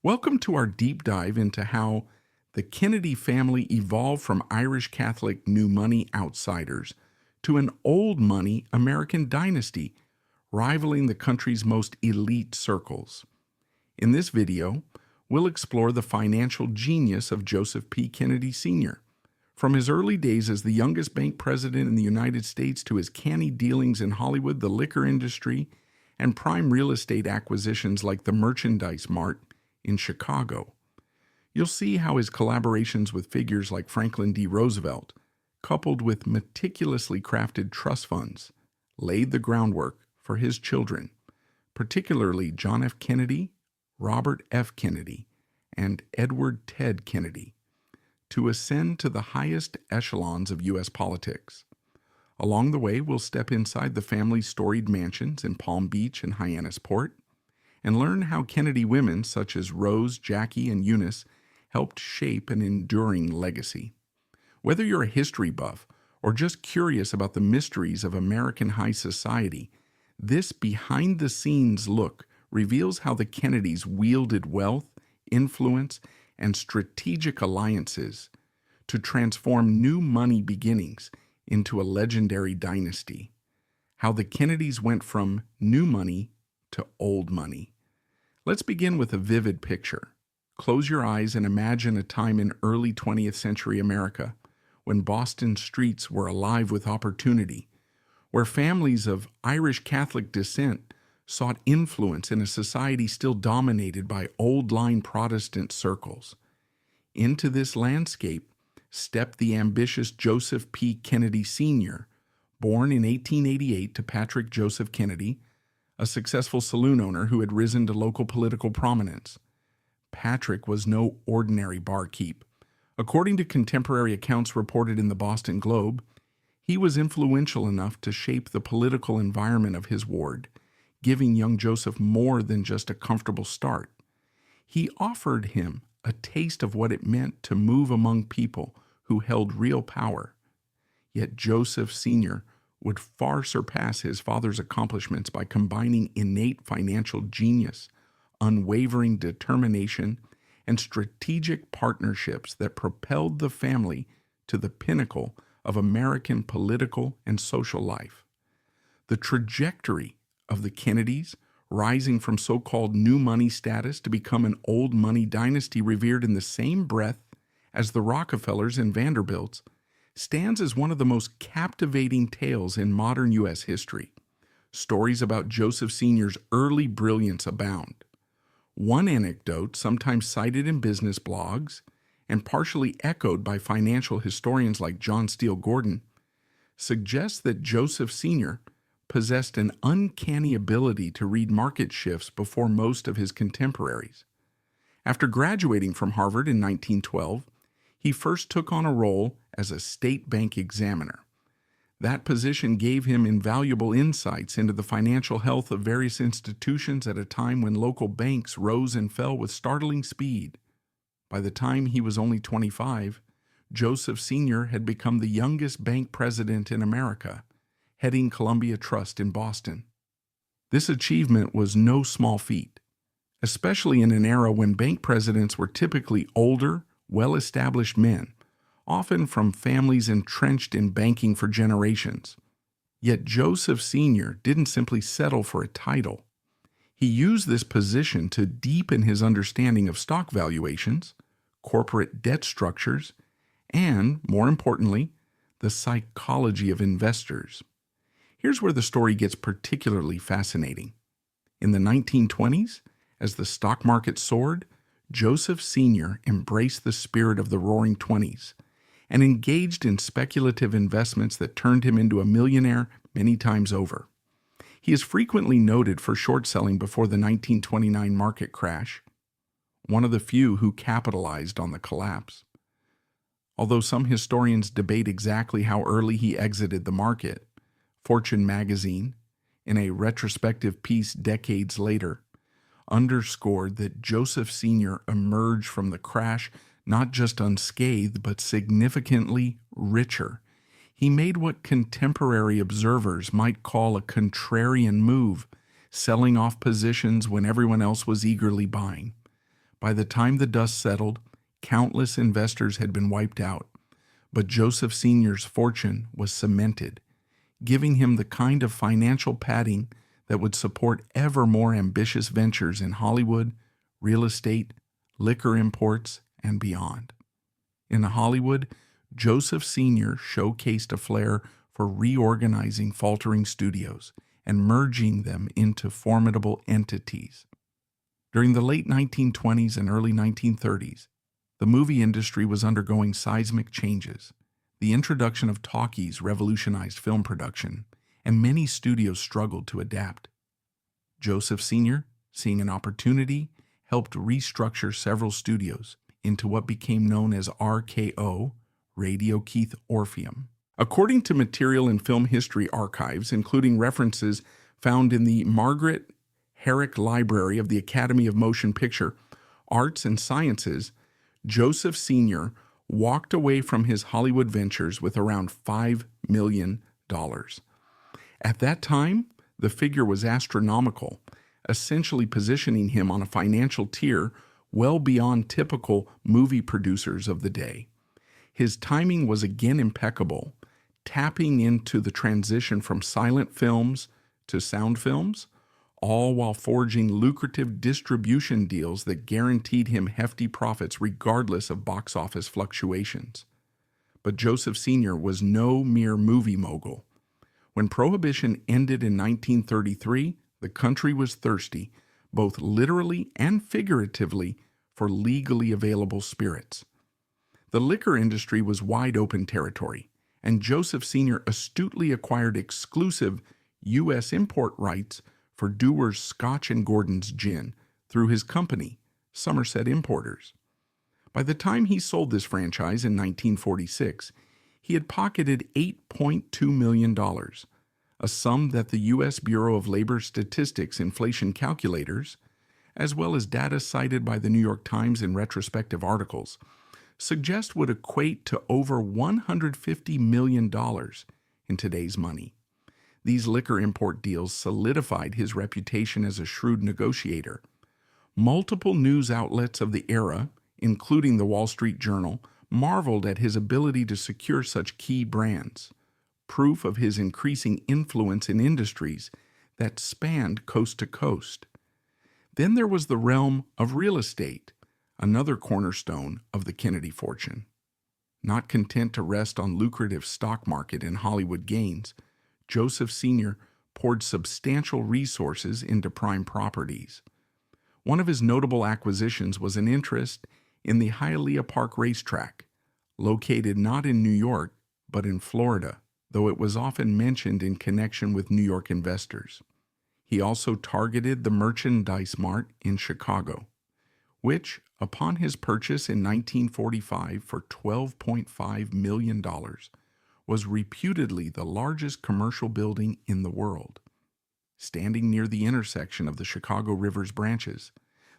Welcome to our deep dive into how the Kennedy family evolved from Irish Catholic new money outsiders to an old money American dynasty, rivaling the country's most elite circles. In this video, we'll explore the financial genius of Joseph P. Kennedy Sr., from his early days as the youngest bank president in the United States to his canny dealings in Hollywood, the liquor industry, and prime real estate acquisitions like the Merchandise Mart in Chicago. You'll see how his collaborations with figures like Franklin D. Roosevelt, coupled with meticulously crafted trust funds, laid the groundwork for his children, particularly John F. Kennedy, Robert F. Kennedy, and Edward Ted Kennedy, to ascend to the highest echelons of U.S. politics. Along the way, we'll step inside the family's storied mansions in Palm Beach and Hyannisport and learn how Kennedy women such as Rose, Jackie, and Eunice helped shape an enduring legacy. Whether you're a history buff or just curious about the mysteries of American high society, this behind-the-scenes look reveals how the Kennedys wielded wealth, influence, and strategic alliances to transform new money beginnings into a legendary dynasty. How the Kennedys went from new money to old money. Let's begin with a vivid picture. Close your eyes and imagine a time in early 20th century America when Boston streets were alive with opportunity, where families of Irish Catholic descent sought influence in a society still dominated by old-line Protestant circles. Into this landscape stepped the ambitious Joseph P. Kennedy Sr., born in 1888 to Patrick Joseph Kennedy, a successful saloon owner who had risen to local political prominence. Patrick was no ordinary barkeep. According to contemporary accounts reported in the Boston Globe, he was influential enough to shape the political environment of his ward, giving young Joseph more than just a comfortable start. He offered him a taste of what it meant to move among people who held real power. Yet Joseph Sr. would far surpass his father's accomplishments by combining innate financial genius, unwavering determination, and strategic partnerships that propelled the family to the pinnacle of American political and social life. The trajectory of the Kennedys, rising from so-called new money status to become an old money dynasty revered in the same breath as the Rockefellers and Vanderbilts, stands as one of the most captivating tales in modern U.S. history. Stories about Joseph Sr.'s early brilliance abound. One anecdote, sometimes cited in business blogs and partially echoed by financial historians like John Steele Gordon, suggests that Joseph Sr. possessed an uncanny ability to read market shifts before most of his contemporaries. After graduating from Harvard in 1912, he first took on a role as a state bank examiner. That position gave him invaluable insights into the financial health of various institutions at a time when local banks rose and fell with startling speed. By the time he was only 25, Joseph Sr. had become the youngest bank president in America, heading Columbia Trust in Boston. This achievement was no small feat, especially in an era when bank presidents were typically older, well-established men, often from families entrenched in banking for generations. Yet Joseph Sr. didn't simply settle for a title. He used this position to deepen his understanding of stock valuations, corporate debt structures, and, more importantly, the psychology of investors. Here's where the story gets particularly fascinating. In the 1920s, as the stock market soared, Joseph Sr. embraced the spirit of the Roaring Twenties and engaged in speculative investments that turned him into a millionaire many times over. He is frequently noted for short selling before the 1929 market crash, one of the few who capitalized on the collapse. Although some historians debate exactly how early he exited the market, Fortune magazine, in a retrospective piece decades later, underscored that Joseph Sr. emerged from the crash not just unscathed, but significantly richer. He made what contemporary observers might call a contrarian move, selling off positions when everyone else was eagerly buying. By the time the dust settled, countless investors had been wiped out, but Joseph Sr.'s fortune was cemented, giving him the kind of financial padding that would support ever more ambitious ventures in Hollywood, real estate, liquor imports, and beyond. In Hollywood, Joseph Sr. showcased a flair for reorganizing faltering studios and merging them into formidable entities. During the late 1920s and early 1930s, the movie industry was undergoing seismic changes. The introduction of talkies revolutionized film production, and many studios struggled to adapt. Joseph Sr., seeing an opportunity, helped restructure several studios into what became known as RKO, Radio Keith Orpheum. According to material in film history archives, including references found in the Margaret Herrick Library of the Academy of Motion Picture Arts and Sciences, Joseph Sr. walked away from his Hollywood ventures with around $5 million. At that time, the figure was astronomical, essentially positioning him on a financial tier well beyond typical movie producers of the day. His timing was again impeccable, tapping into the transition from silent films to sound films, all while forging lucrative distribution deals that guaranteed him hefty profits regardless of box office fluctuations. But Joseph Sr. was no mere movie mogul. When Prohibition ended in 1933, the country was thirsty, both literally and figuratively, for legally available spirits. The liquor industry was wide open territory, and Joseph Sr. astutely acquired exclusive U.S. import rights for Dewar's Scotch and Gordon's gin through his company, Somerset Importers. By the time he sold this franchise in 1946, he had pocketed $8.2 million, a sum that the U.S. Bureau of Labor Statistics inflation calculators, as well as data cited by the New York Times in retrospective articles, suggest would equate to over $150 million in today's money. These liquor import deals solidified his reputation as a shrewd negotiator. Multiple news outlets of the era, including the Wall Street Journal, marveled at his ability to secure such key brands, proof of his increasing influence in industries that spanned coast to coast. Then there was the realm of real estate, another cornerstone of the Kennedy fortune. Not content to rest on lucrative stock market and Hollywood gains, Joseph Sr. poured substantial resources into prime properties. One of his notable acquisitions was an interest in the Hialeah Park racetrack, located not in New York, but in Florida, though it was often mentioned in connection with New York investors. He also targeted the Merchandise Mart in Chicago, which, upon his purchase in 1945 for $12.5 million, was reputedly the largest commercial building in the world. Standing near the intersection of the Chicago River's branches,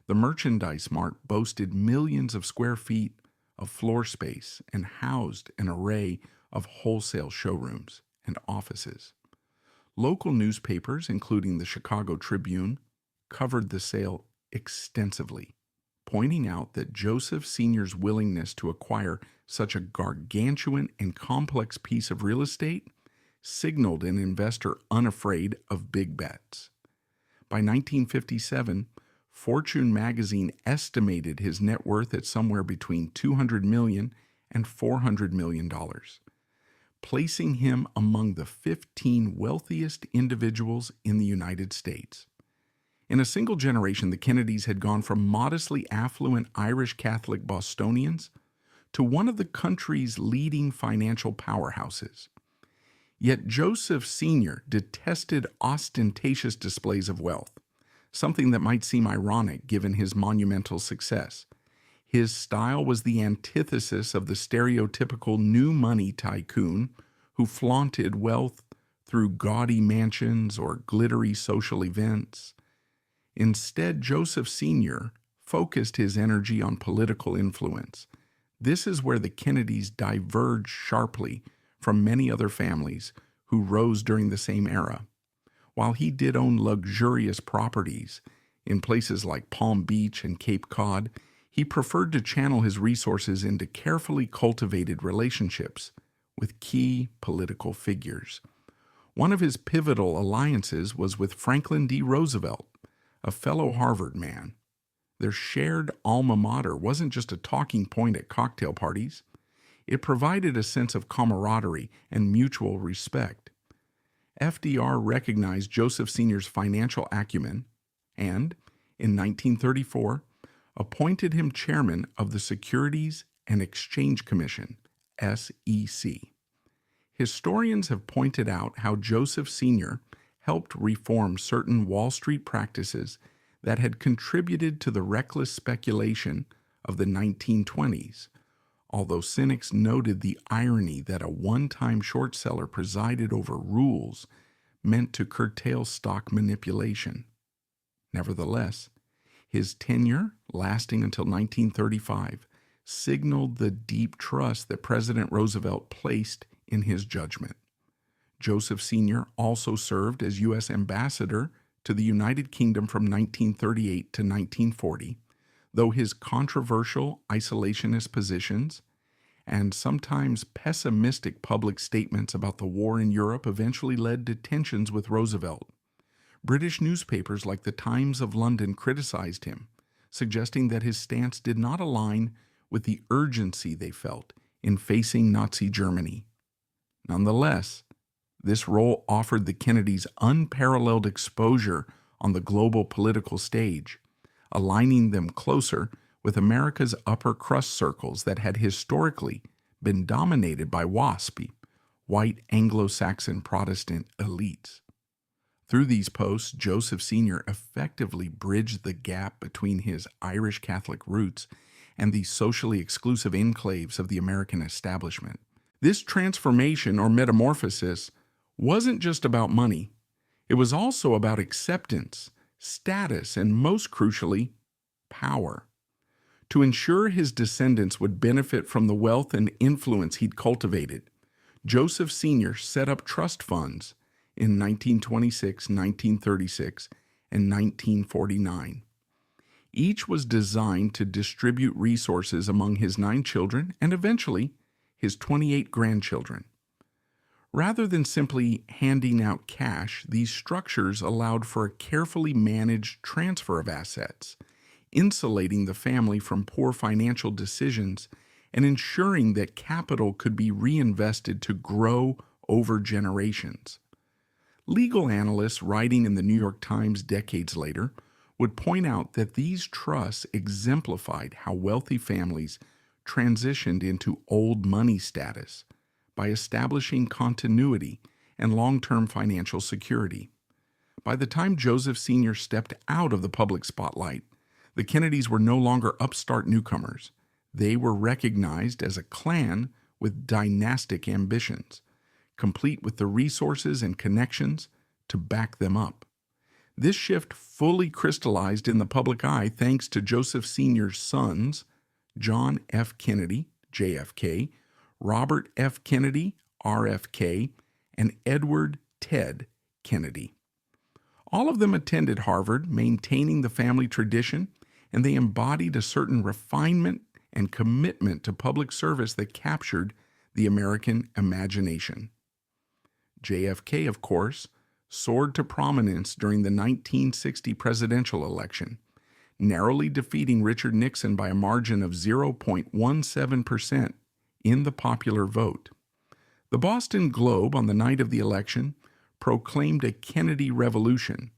the Merchandise Mart boasted millions of square feet of floor space and housed an array of wholesale showrooms and offices. Local newspapers, including the Chicago Tribune, covered the sale extensively, pointing out that Joseph Sr.'s willingness to acquire such a gargantuan and complex piece of real estate signaled an investor unafraid of big bets. By 1957, Fortune magazine estimated his net worth at somewhere between $200 million and $400 million, placing him among the 15 wealthiest individuals in the United States. In a single generation, the Kennedys had gone from modestly affluent Irish Catholic Bostonians to one of the country's leading financial powerhouses. Yet Joseph Sr. detested ostentatious displays of wealth, something that might seem ironic given his monumental success. His style was the antithesis of the stereotypical new money tycoon who flaunted wealth through gaudy mansions or glittery social events. Instead, Joseph Sr. focused his energy on political influence. This is where the Kennedys diverged sharply from many other families who rose during the same era. While he did own luxurious properties in places like Palm Beach and Cape Cod, He preferred to channel his resources into carefully cultivated relationships with key political figures. One of his pivotal alliances was with Franklin D. Roosevelt, a fellow Harvard man. Their shared alma mater wasn't just a talking point at cocktail parties. It provided a sense of camaraderie and mutual respect. FDR recognized Joseph Sr.'s financial acumen and, in 1934, appointed him chairman of the Securities and Exchange Commission, SEC. Historians have pointed out how Joseph Sr. helped reform certain Wall Street practices that had contributed to the reckless speculation of the 1920s, although cynics noted the irony that a one-time short seller presided over rules meant to curtail stock manipulation. Nevertheless, his tenure, lasting until 1935, signaled the deep trust that President Roosevelt placed in his judgment. Joseph Sr. also served as U.S. ambassador to the United Kingdom from 1938 to 1940, though his controversial isolationist positions and sometimes pessimistic public statements about the war in Europe eventually led to tensions with Roosevelt. British newspapers like the Times of London criticized him, suggesting that his stance did not align with the urgency they felt in facing Nazi Germany. Nonetheless, this role offered the Kennedys unparalleled exposure on the global political stage, aligning them closer with America's upper crust circles that had historically been dominated by WASP, white Anglo-Saxon Protestant elites. Through these posts, Joseph Sr. effectively bridged the gap between his Irish Catholic roots and the socially exclusive enclaves of the American establishment. This transformation or metamorphosis wasn't just about money. It was also about acceptance, status, and most crucially, power. To ensure his descendants would benefit from the wealth and influence he'd cultivated, Joseph Sr. set up trust funds in 1926, 1936, and 1949. Each was designed to distribute resources among his 9 children and eventually his 28 grandchildren. Rather than simply handing out cash, these structures allowed for a carefully managed transfer of assets, insulating the family from poor financial decisions and ensuring that capital could be reinvested to grow over generations. Legal analysts writing in the New York Times decades later would point out that these trusts exemplified how wealthy families transitioned into old money status by establishing continuity and long-term financial security. By the time Joseph Sr. stepped out of the public spotlight, the Kennedys were no longer upstart newcomers. They were recognized as a clan with dynastic ambitions, complete with the resources and connections to back them up. This shift fully crystallized in the public eye thanks to Joseph Sr.'s sons, John F. Kennedy, JFK, Robert F. Kennedy, RFK, and Edward Ted Kennedy. All of them attended Harvard, maintaining the family tradition, and they embodied a certain refinement and commitment to public service that captured the American imagination. JFK, of course, soared to prominence during the 1960 presidential election, narrowly defeating Richard Nixon by a margin of 0.17% in the popular vote. The Boston Globe, on the night of the election, proclaimed a Kennedy Revolution,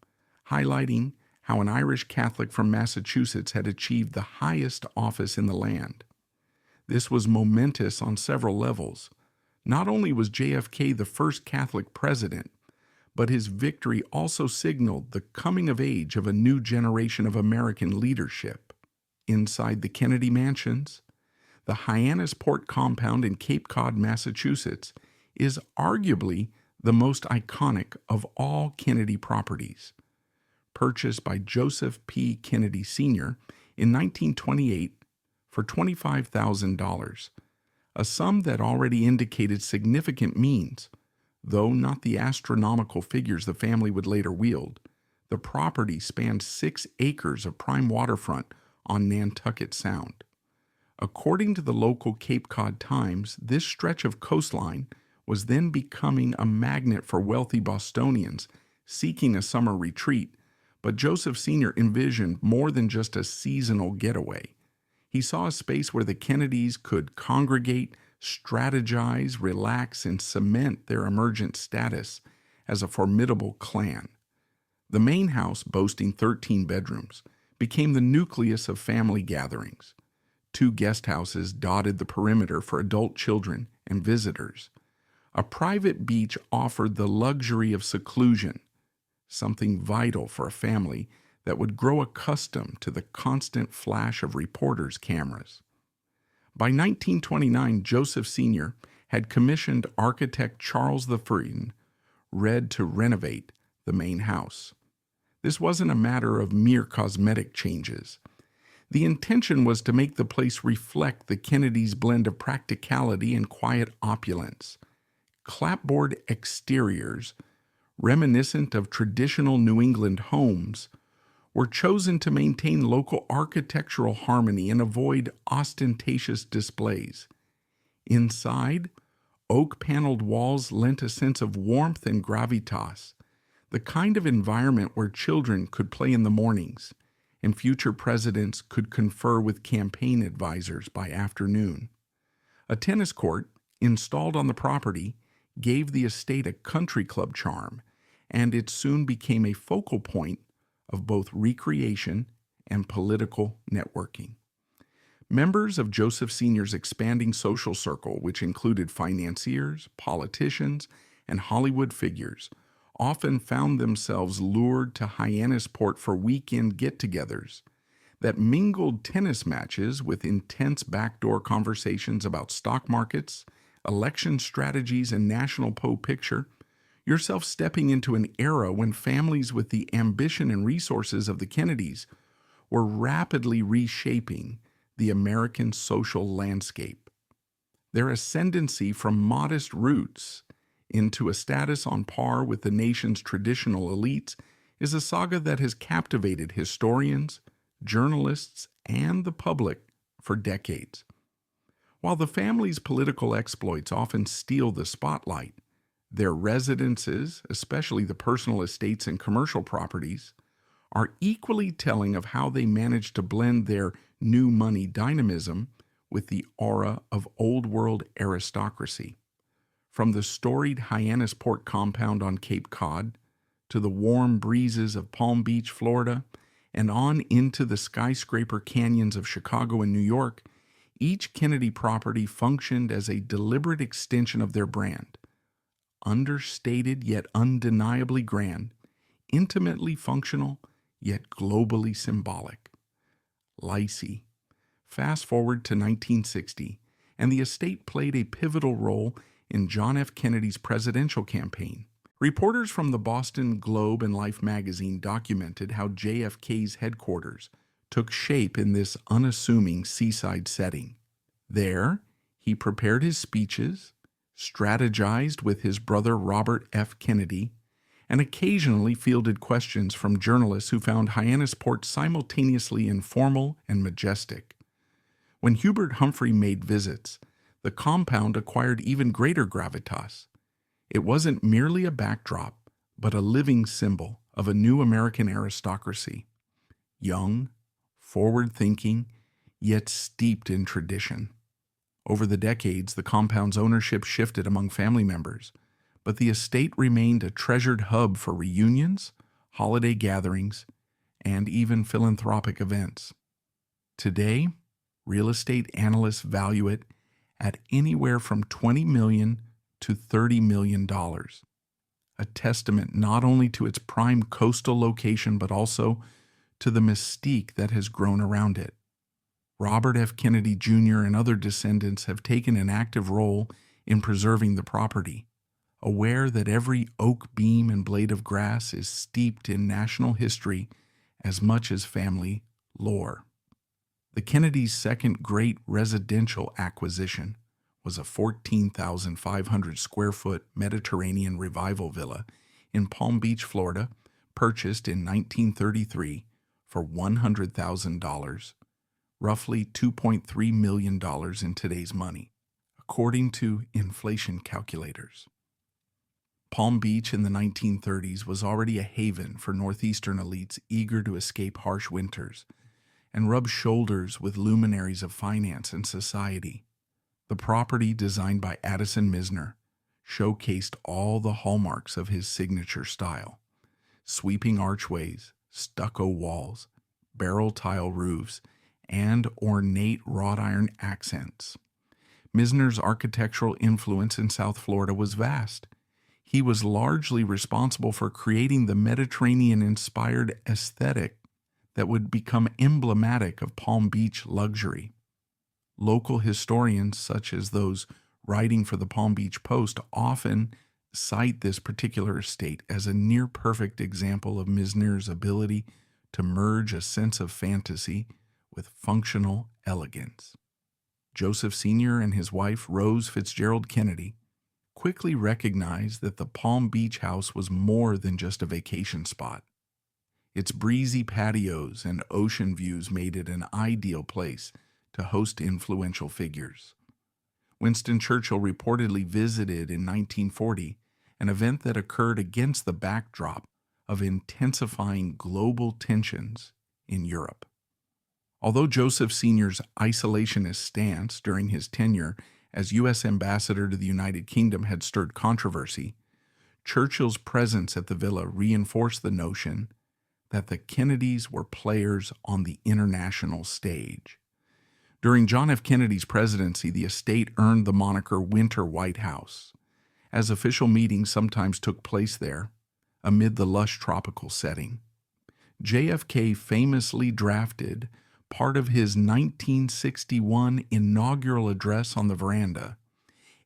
highlighting how an Irish Catholic from Massachusetts had achieved the highest office in the land. This was momentous on several levels. Not only was JFK the first Catholic president, but his victory also signaled the coming of age of a new generation of American leadership. Inside the Kennedy mansions, the Hyannisport compound in Cape Cod, Massachusetts, is arguably the most iconic of all Kennedy properties. Purchased by Joseph P. Kennedy Sr. in 1928 for $25,000, a sum that already indicated significant means, though not the astronomical figures the family would later wield. The property spanned 6 acres of prime waterfront on Nantucket Sound. According to the local Cape Cod Times, this stretch of coastline was then becoming a magnet for wealthy Bostonians seeking a summer retreat, but Joseph Sr. envisioned more than just a seasonal getaway. He saw a space where the Kennedys could congregate, strategize, relax, and cement their emergent status as a formidable clan. The main house, boasting 13 bedrooms, became the nucleus of family gatherings. 2 guest houses dotted the perimeter for adult children and visitors. A private beach offered the luxury of seclusion, something vital for a family that would grow accustomed to the constant flash of reporters' cameras. By 1929, Joseph Sr. had commissioned architect Charles the Frieden to renovate the main house. This wasn't a matter of mere cosmetic changes. The intention was to make the place reflect the Kennedys' blend of practicality and quiet opulence. Clapboard exteriors, reminiscent of traditional New England homes, were chosen to maintain local architectural harmony and avoid ostentatious displays. Inside, oak-paneled walls lent a sense of warmth and gravitas, the kind of environment where children could play in the mornings and future presidents could confer with campaign advisors by afternoon. A tennis court, installed on the property, gave the estate a country club charm, and it soon became a focal point of both recreation and political networking. Members of Joseph Sr.'s expanding social circle, which included financiers, politicians, and Hollywood figures, often found themselves lured to Hyannisport for weekend get-togethers that mingled tennis matches with intense backdoor conversations about stock markets, election strategies, and national picture, yourself stepping into an era when families with the ambition and resources of the Kennedys were rapidly reshaping the American social landscape. Their ascendancy from modest roots into a status on par with the nation's traditional elites is a saga that has captivated historians, journalists, and the public for decades. While the family's political exploits often steal the spotlight, their residences, especially the personal estates and commercial properties, are equally telling of how they managed to blend their new money dynamism with the aura of old-world aristocracy. From the storied Hyannisport compound on Cape Cod to the warm breezes of Palm Beach, Florida, and on into the skyscraper canyons of Chicago and New York, each Kennedy property functioned as a deliberate extension of their brand. Understated yet undeniably grand, intimately functional yet globally symbolic. Lacey. Fast forward to 1960, and the estate played a pivotal role in John F. Kennedy's presidential campaign. Reporters from the Boston Globe and Life magazine documented how JFK's headquarters took shape in this unassuming seaside setting. There, he prepared his speeches, strategized with his brother Robert F. Kennedy, and occasionally fielded questions from journalists who found Hyannisport simultaneously informal and majestic. When Hubert Humphrey made visits, the compound acquired even greater gravitas. It wasn't merely a backdrop, but a living symbol of a new American aristocracy. Young, forward-thinking, yet steeped in tradition. Over the decades, the compound's ownership shifted among family members, but the estate remained a treasured hub for reunions, holiday gatherings, and even philanthropic events. Today, real estate analysts value it at anywhere from $20 million to $30 million, a testament not only to its prime coastal location but also to the mystique that has grown around it. Robert F. Kennedy Jr. and other descendants have taken an active role in preserving the property, aware that every oak beam and blade of grass is steeped in national history as much as family lore. The Kennedys' second great residential acquisition was a 14,500 square foot Mediterranean revival villa in Palm Beach, Florida, purchased in 1933 for $100,000 roughly $2.3 million in today's money, according to inflation calculators. Palm Beach in the 1930s was already a haven for Northeastern elites eager to escape harsh winters and rub shoulders with luminaries of finance and society. The property, designed by Addison Misner, showcased all the hallmarks of his signature style: sweeping archways, stucco walls, barrel tile roofs, and ornate wrought iron accents. Misner's architectural influence in South Florida was vast. He was largely responsible for creating the Mediterranean-inspired aesthetic that would become emblematic of Palm Beach luxury. Local historians, such as those writing for the Palm Beach Post, often cite this particular estate as a near-perfect example of Misner's ability to merge a sense of fantasy with functional elegance. Joseph Sr. and his wife, Rose Fitzgerald Kennedy, quickly recognized that the Palm Beach house was more than just a vacation spot. Its breezy patios and ocean views made it an ideal place to host influential figures. Winston Churchill reportedly visited in 1940, an event that occurred against the backdrop of intensifying global tensions in Europe. Although Joseph Sr.'s isolationist stance during his tenure as U.S. ambassador to the United Kingdom had stirred controversy, Churchill's presence at the villa reinforced the notion that the Kennedys were players on the international stage. During John F. Kennedy's presidency, the estate earned the moniker Winter White House, as official meetings sometimes took place there amid the lush tropical setting. JFK famously drafted part of his 1961 inaugural address on the veranda,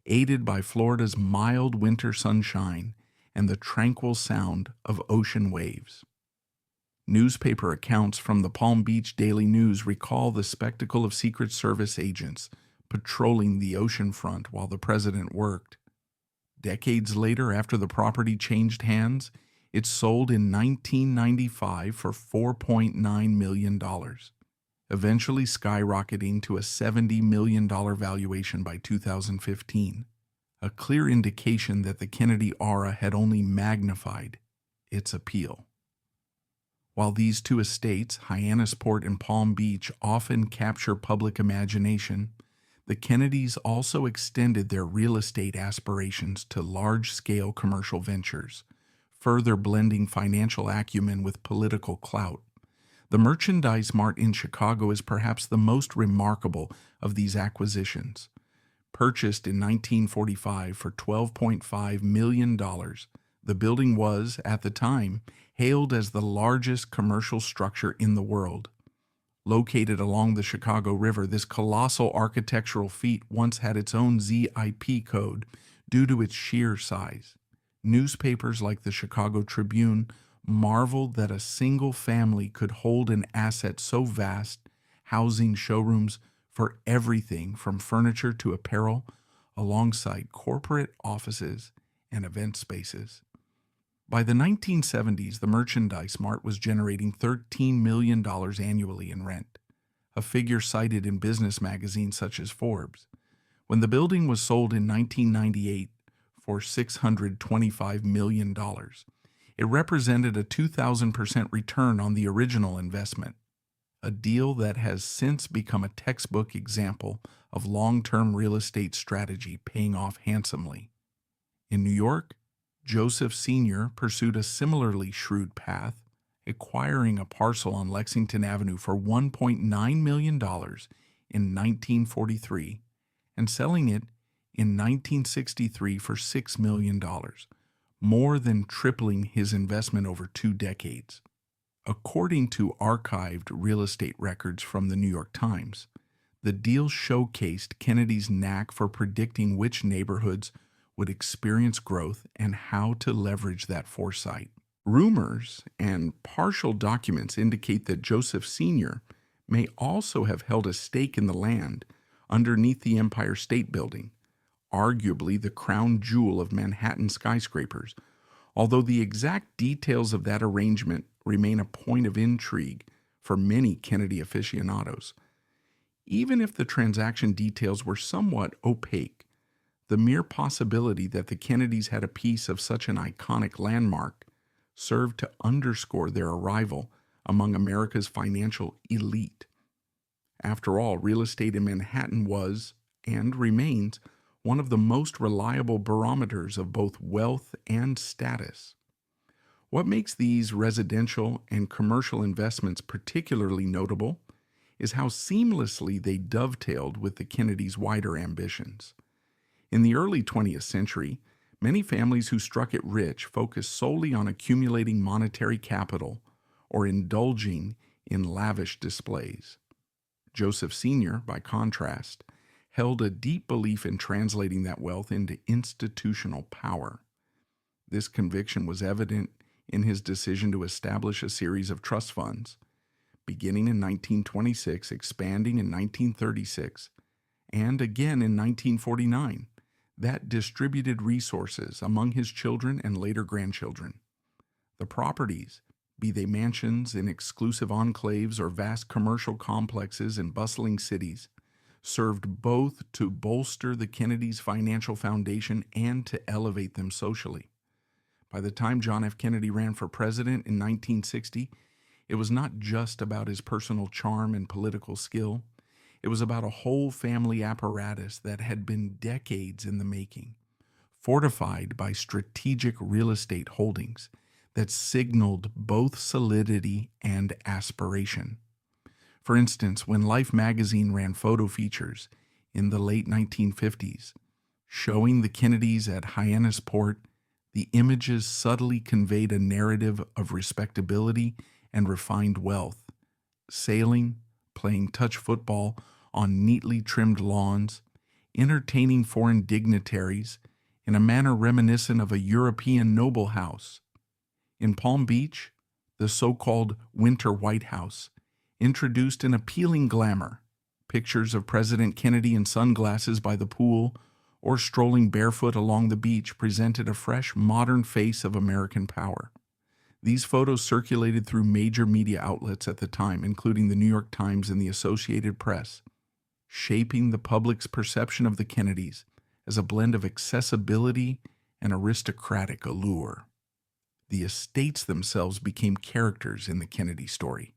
aided by Florida's mild winter sunshine and the tranquil sound of ocean waves. Newspaper accounts from the Palm Beach Daily News recall the spectacle of Secret Service agents patrolling the oceanfront while the president worked. Decades later, after the property changed hands, it sold in 1995 for $4.9 million, eventually skyrocketing to a $70 million valuation by 2015, a clear indication that the Kennedy aura had only magnified its appeal. While these two estates, Hyannisport and Palm Beach, often capture public imagination, the Kennedys also extended their real estate aspirations to large-scale commercial ventures, further blending financial acumen with political clout. The Merchandise Mart in Chicago is perhaps the most remarkable of these acquisitions. Purchased in 1945 for $12.5 million, the building was, at the time, hailed as the largest commercial structure in the world. Located along the Chicago River, this colossal architectural feat once had its own ZIP code due to its sheer size. Newspapers like the Chicago Tribune marveled that a single family could hold an asset so vast, housing showrooms for everything from furniture to apparel, alongside corporate offices and event spaces. By the 1970s, the Merchandise Mart was generating $13 million annually in rent, a figure cited in business magazines such as Forbes. When the building was sold in 1998 for $625 million, it represented a 2,000% return on the original investment, a deal that has since become a textbook example of long-term real estate strategy paying off handsomely. In New York, Joseph Sr. pursued a similarly shrewd path, acquiring a parcel on Lexington Avenue for $1.9 million in 1943 and selling it in 1963 for $6 million, more than tripling his investment over 2 decades. According to archived real estate records from the New York Times, the deal showcased Kennedy's knack for predicting which neighborhoods would experience growth and how to leverage that foresight. Rumors and partial documents indicate that Joseph Sr. may also have held a stake in the land underneath the Empire State Building, arguably the crown jewel of Manhattan skyscrapers, although the exact details of that arrangement remain a point of intrigue for many Kennedy aficionados. Even if the transaction details were somewhat opaque, the mere possibility that the Kennedys had a piece of such an iconic landmark served to underscore their arrival among America's financial elite. After all, real estate in Manhattan was, and remains, one of the most reliable barometers of both wealth and status. What makes these residential and commercial investments particularly notable is how seamlessly they dovetailed with the Kennedys' wider ambitions. In the early 20th century, many families who struck it rich focused solely on accumulating monetary capital or indulging in lavish displays. Joseph Sr., by contrast, held a deep belief in translating that wealth into institutional power. This conviction was evident in his decision to establish a series of trust funds, beginning in 1926, expanding in 1936, and again in 1949, that distributed resources among his children and later grandchildren. The properties, be they mansions in exclusive enclaves or vast commercial complexes in bustling cities, served both to bolster the Kennedys' financial foundation and to elevate them socially. By the time John F. Kennedy ran for president in 1960, it was not just about his personal charm and political skill. It was about a whole family apparatus that had been decades in the making, fortified by strategic real estate holdings that signaled both solidity and aspiration. For instance, when Life magazine ran photo features in the late 1950s, showing the Kennedys at Hyannisport, the images subtly conveyed a narrative of respectability and refined wealth, sailing, playing touch football on neatly trimmed lawns, entertaining foreign dignitaries in a manner reminiscent of a European noble house. In Palm Beach, the so-called Winter White House introduced an appealing glamour, pictures of President Kennedy in sunglasses by the pool or strolling barefoot along the beach presented a fresh, modern face of American power. These photos circulated through major media outlets at the time, including the New York Times and the Associated Press, shaping the public's perception of the Kennedys as a blend of accessibility and aristocratic allure. The estates themselves became characters in the Kennedy story,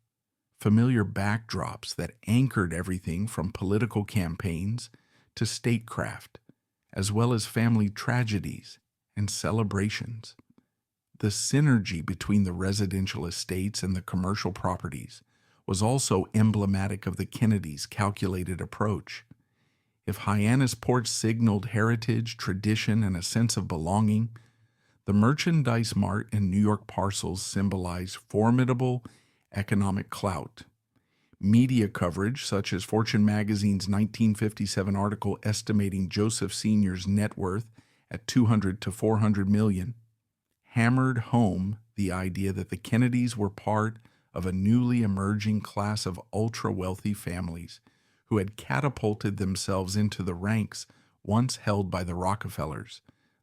familiar backdrops that anchored everything from political campaigns to statecraft, as well as family tragedies and celebrations. The synergy between the residential estates and the commercial properties was also emblematic of the Kennedys' calculated approach. If Hyannisport signaled heritage, tradition, and a sense of belonging, the Merchandise Mart and New York parcels symbolize formidable economic clout. Media coverage, such as Fortune magazine's 1957 article estimating Joseph Sr.'s net worth at $200 to $400 million, hammered home the idea that the Kennedys were part of a newly emerging class of ultra-wealthy families who had catapulted themselves into the ranks once held by the Rockefellers,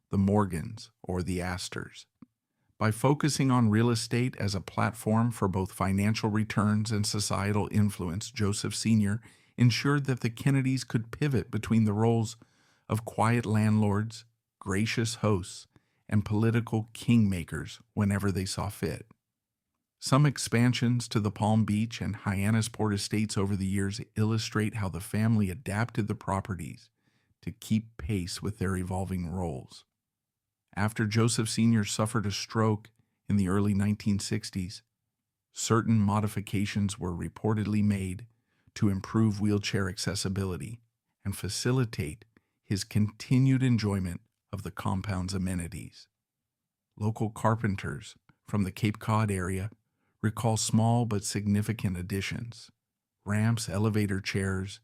the Morgans, or the Astors. By focusing on real estate as a platform for both financial returns and societal influence, Joseph Sr. ensured that the Kennedys could pivot between the roles of quiet landlords, gracious hosts, and political kingmakers whenever they saw fit. Some expansions to the Palm Beach and Hyannisport estates over the years illustrate how the family adapted the properties to keep pace with their evolving roles. After Joseph Sr. suffered a stroke in the early 1960s, certain modifications were reportedly made to improve wheelchair accessibility and facilitate his continued enjoyment of the compound's amenities. Local carpenters from the Cape Cod area recall small but significant additions. Ramps, elevator chairs,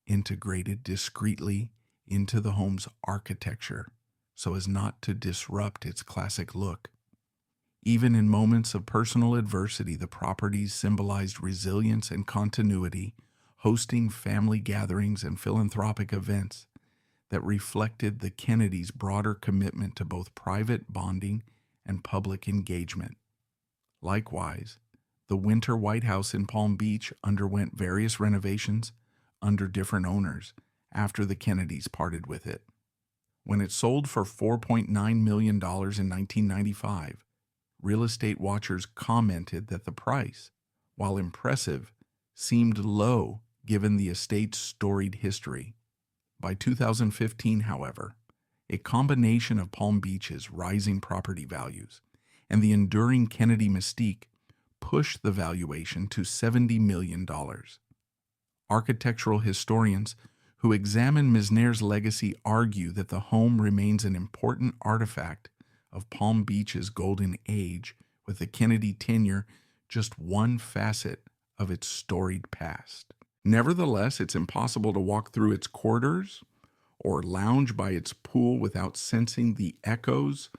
integrated discreetly into the home's architecture so as not to disrupt its classic look. Even in moments of personal adversity, the properties symbolized resilience and continuity, hosting family gatherings and philanthropic events that reflected the Kennedys' broader commitment to both private bonding and public engagement. Likewise, the Winter White House in Palm Beach underwent various renovations, under different owners after the Kennedys parted with it. When it sold for $4.9 million in 1995, real estate watchers commented that the price, while impressive, seemed low given the estate's storied history. By 2015, however, a combination of Palm Beach's rising property values and the enduring Kennedy mystique pushed the valuation to $70 million. Architectural historians who examine Misner's legacy argue that the home remains an important artifact of Palm Beach's golden age, with the Kennedy tenure just one facet of its storied past. Nevertheless, it's impossible to walk through its corridors or lounge by its pool without sensing the echoes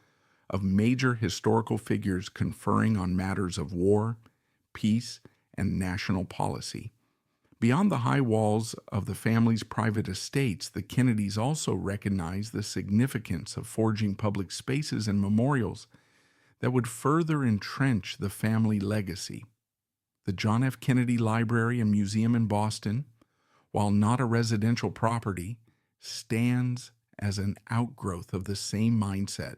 of major historical figures conferring on matters of war, peace, and national policy. Beyond the high walls of the family's private estates, the Kennedys also recognized the significance of forging public spaces and memorials that would further entrench the family legacy. The John F. Kennedy Library and Museum in Boston, while not a residential property, stands as an outgrowth of the same mindset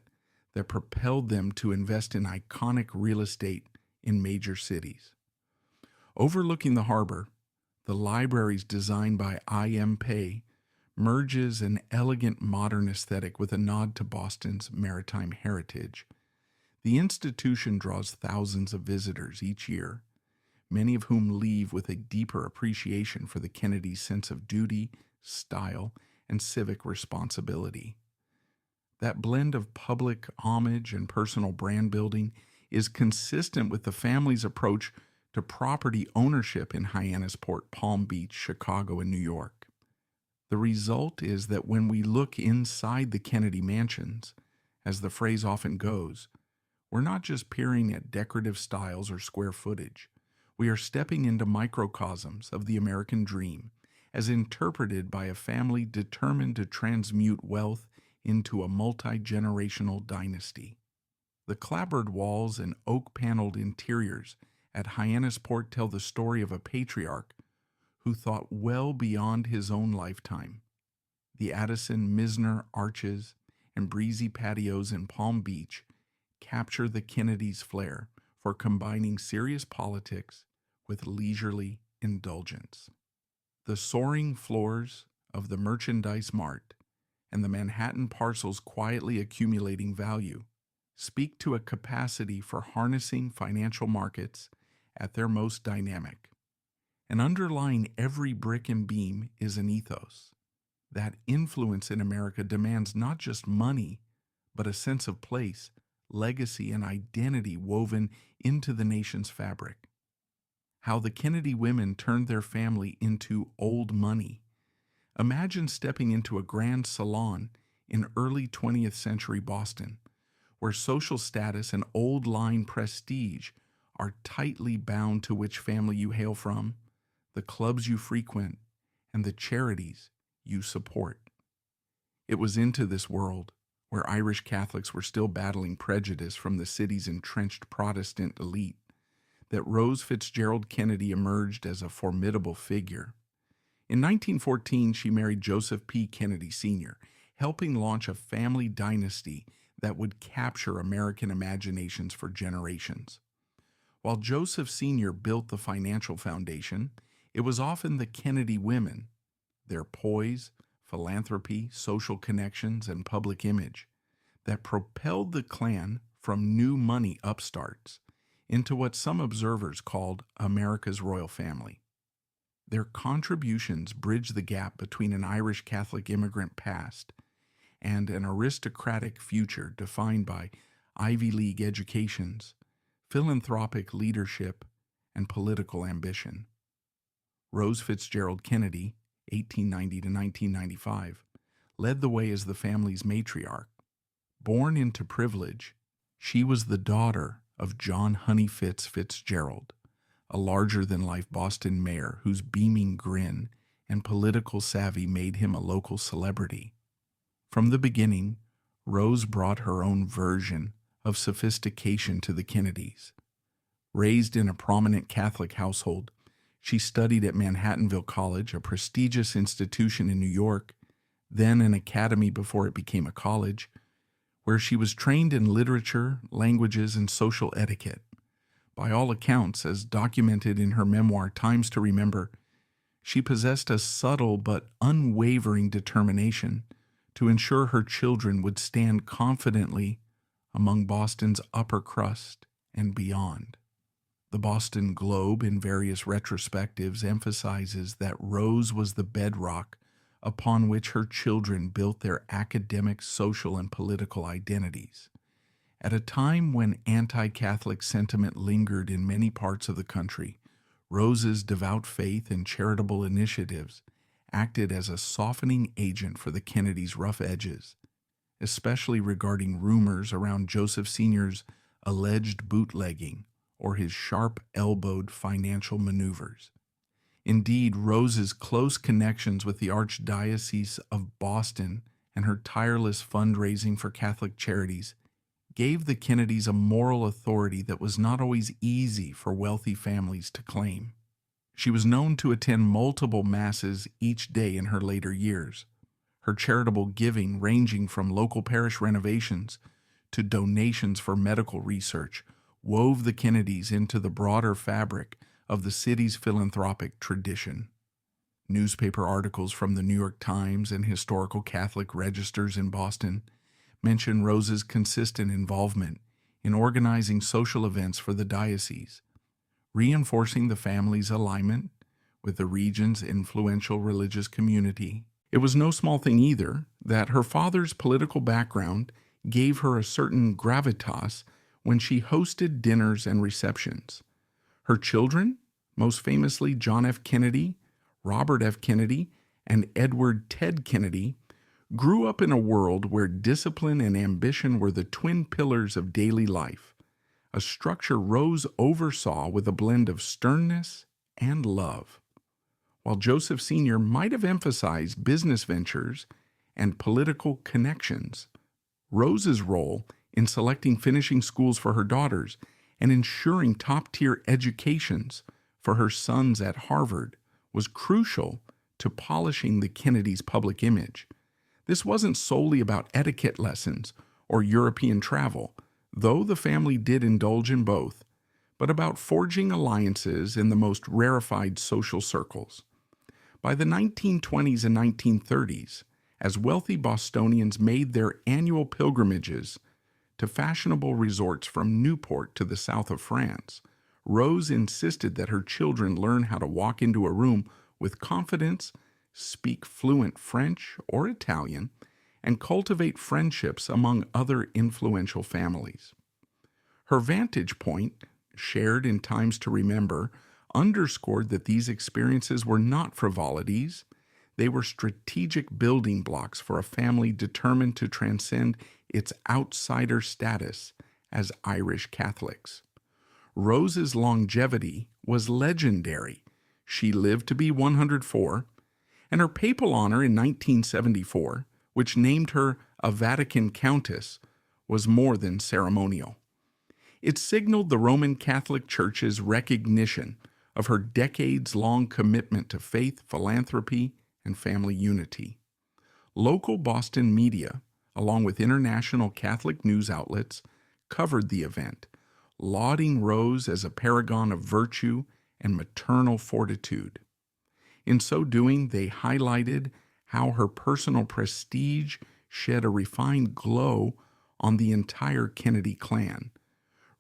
that propelled them to invest in iconic real estate in major cities. Overlooking the harbor, the library's designed by I.M. Pei merges an elegant modern aesthetic with a nod to Boston's maritime heritage. The institution draws thousands of visitors each year, many of whom leave with a deeper appreciation for the Kennedys' sense of duty, style, and civic responsibility. That blend of public homage and personal brand building is consistent with the family's approach to property ownership in Hyannisport, Palm Beach, Chicago, and New York. The result is that when we look inside the Kennedy mansions, as the phrase often goes, we're not just peering at decorative styles or square footage. We are stepping into microcosms of the American dream, as interpreted by a family determined to transmute wealth into a multi-generational dynasty. The clapboard walls and oak-paneled interiors at Hyannisport tell the story of a patriarch who thought well beyond his own lifetime. The Addison Misner arches and breezy patios in Palm Beach capture the Kennedys' flair for combining serious politics with leisurely indulgence. The soaring floors of the Merchandise Mart and the Manhattan parcels quietly accumulating value speak to a capacity for harnessing financial markets at their most dynamic. And underlying every brick and beam is an ethos. That influence in America demands not just money, but a sense of place, legacy, and identity woven into the nation's fabric. How the Kennedy women turned their family into old money. Imagine stepping into a grand salon in early 20th century Boston, where social status and old line prestige are tightly bound to which family you hail from, the clubs you frequent, and the charities you support. It was into this world, where Irish Catholics were still battling prejudice from the city's entrenched Protestant elite, that Rose Fitzgerald Kennedy emerged as a formidable figure. In 1914, she married Joseph P. Kennedy Sr., helping launch a family dynasty that would capture American imaginations for generations. While Joseph Sr. built the financial foundation, it was often the Kennedy women, their poise, philanthropy, social connections, and public image, that propelled the clan from new money upstarts into what some observers called America's royal family. Their contributions bridge the gap between an Irish Catholic immigrant past and an aristocratic future defined by Ivy League educations, philanthropic leadership, and political ambition. Rose Fitzgerald Kennedy, 1890 to 1995, led the way as the family's matriarch. Born into privilege, she was the daughter of John Honey Fitzgerald, a larger-than-life Boston mayor whose beaming grin and political savvy made him a local celebrity. From the beginning, Rose brought her own version of sophistication to the Kennedys. Raised in a prominent Catholic household, She studied at Manhattanville College, a prestigious institution in New York, then an academy before it became a college, where she was trained in literature, languages, and social etiquette. By all accounts, as documented in her memoir Times to Remember, she possessed a subtle but unwavering determination to ensure her children would stand confidently among Boston's upper crust and beyond. The Boston Globe, in various retrospectives, emphasizes that Rose was the bedrock upon which her children built their academic, social, and political identities. At a time when anti-Catholic sentiment lingered in many parts of the country, Rose's devout faith and charitable initiatives acted as a softening agent for the Kennedys' rough edges, especially regarding rumors around Joseph Sr.'s alleged bootlegging or his sharp-elbowed financial maneuvers. Indeed, Rose's close connections with the Archdiocese of Boston and her tireless fundraising for Catholic charities gave the Kennedys a moral authority that was not always easy for wealthy families to claim. She was known to attend multiple masses each day in her later years, her charitable giving ranging from local parish renovations to donations for medical research wove the Kennedys into the broader fabric of the city's philanthropic tradition. Newspaper articles from the New York Times and historical Catholic registers in Boston mention Rose's consistent involvement in organizing social events for the diocese, reinforcing the family's alignment with the region's influential religious community. It was no small thing either that her father's political background gave her a certain gravitas when she hosted dinners and receptions. Her children, most famously John F. Kennedy, Robert F. Kennedy, and Edward Ted Kennedy, grew up in a world where discipline and ambition were the twin pillars of daily life, a structure Rose oversaw with a blend of sternness and love. While Joseph Sr. might have emphasized business ventures and political connections, Rose's role in selecting finishing schools for her daughters and ensuring top-tier educations for her sons at Harvard was crucial to polishing the Kennedys' public image. This wasn't solely about etiquette lessons or European travel, though the family did indulge in both, but about forging alliances in the most rarefied social circles. By the 1920s and 1930s, as wealthy Bostonians made their annual pilgrimages to fashionable resorts from Newport to the south of France, Rose insisted that her children learn how to walk into a room with confidence, speak fluent French or Italian, and cultivate friendships among other influential families. Her vantage point, shared in Times to Remember, underscored that these experiences were not frivolities. They were strategic building blocks for a family determined to transcend its outsider status as Irish Catholics. Rose's longevity was legendary. She lived to be 104, and her papal honor in 1974, which named her a Vatican Countess, was more than ceremonial. It signaled the Roman Catholic Church's recognition of her decades-long commitment to faith, philanthropy, and family unity. Local Boston media, along with international Catholic news outlets, covered the event, lauding Rose as a paragon of virtue and maternal fortitude. In so doing, they highlighted how her personal prestige shed a refined glow on the entire Kennedy clan,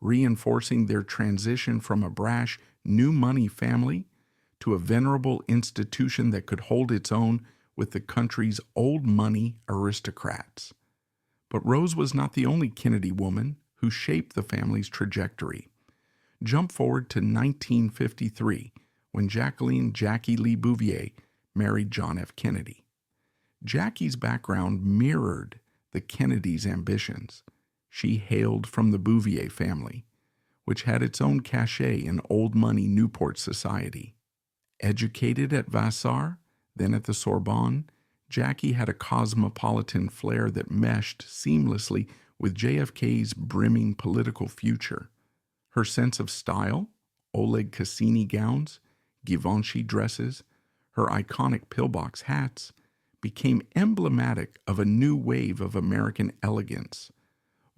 reinforcing their transition from a brash, new money family to a venerable institution that could hold its own with the country's old money aristocrats. But Rose was not the only Kennedy woman who shaped the family's trajectory. Jump forward to 1953, when Jacqueline "Jackie" Lee Bouvier married John F. Kennedy. Jackie's background mirrored the Kennedys' ambitions. She hailed from the Bouvier family, which had its own cachet in old money Newport society. Educated at Vassar, then at the Sorbonne, Jackie had a cosmopolitan flair that meshed seamlessly with JFK's brimming political future. Her sense of style, Oleg Cassini gowns, Givenchy dresses, her iconic pillbox hats, became emblematic of a new wave of American elegance.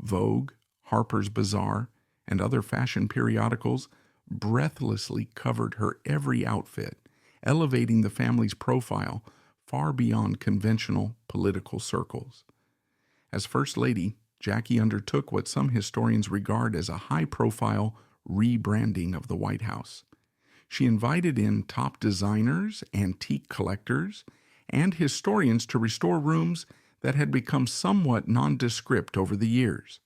Vogue, Harper's Bazaar, and other fashion periodicals breathlessly covered her every outfit, elevating the family's profile far beyond conventional political circles. As First Lady, Jackie undertook what some historians regard as a high-profile rebranding of the White House. She invited in top designers, antique collectors, and historians to restore rooms that had become somewhat nondescript over the years.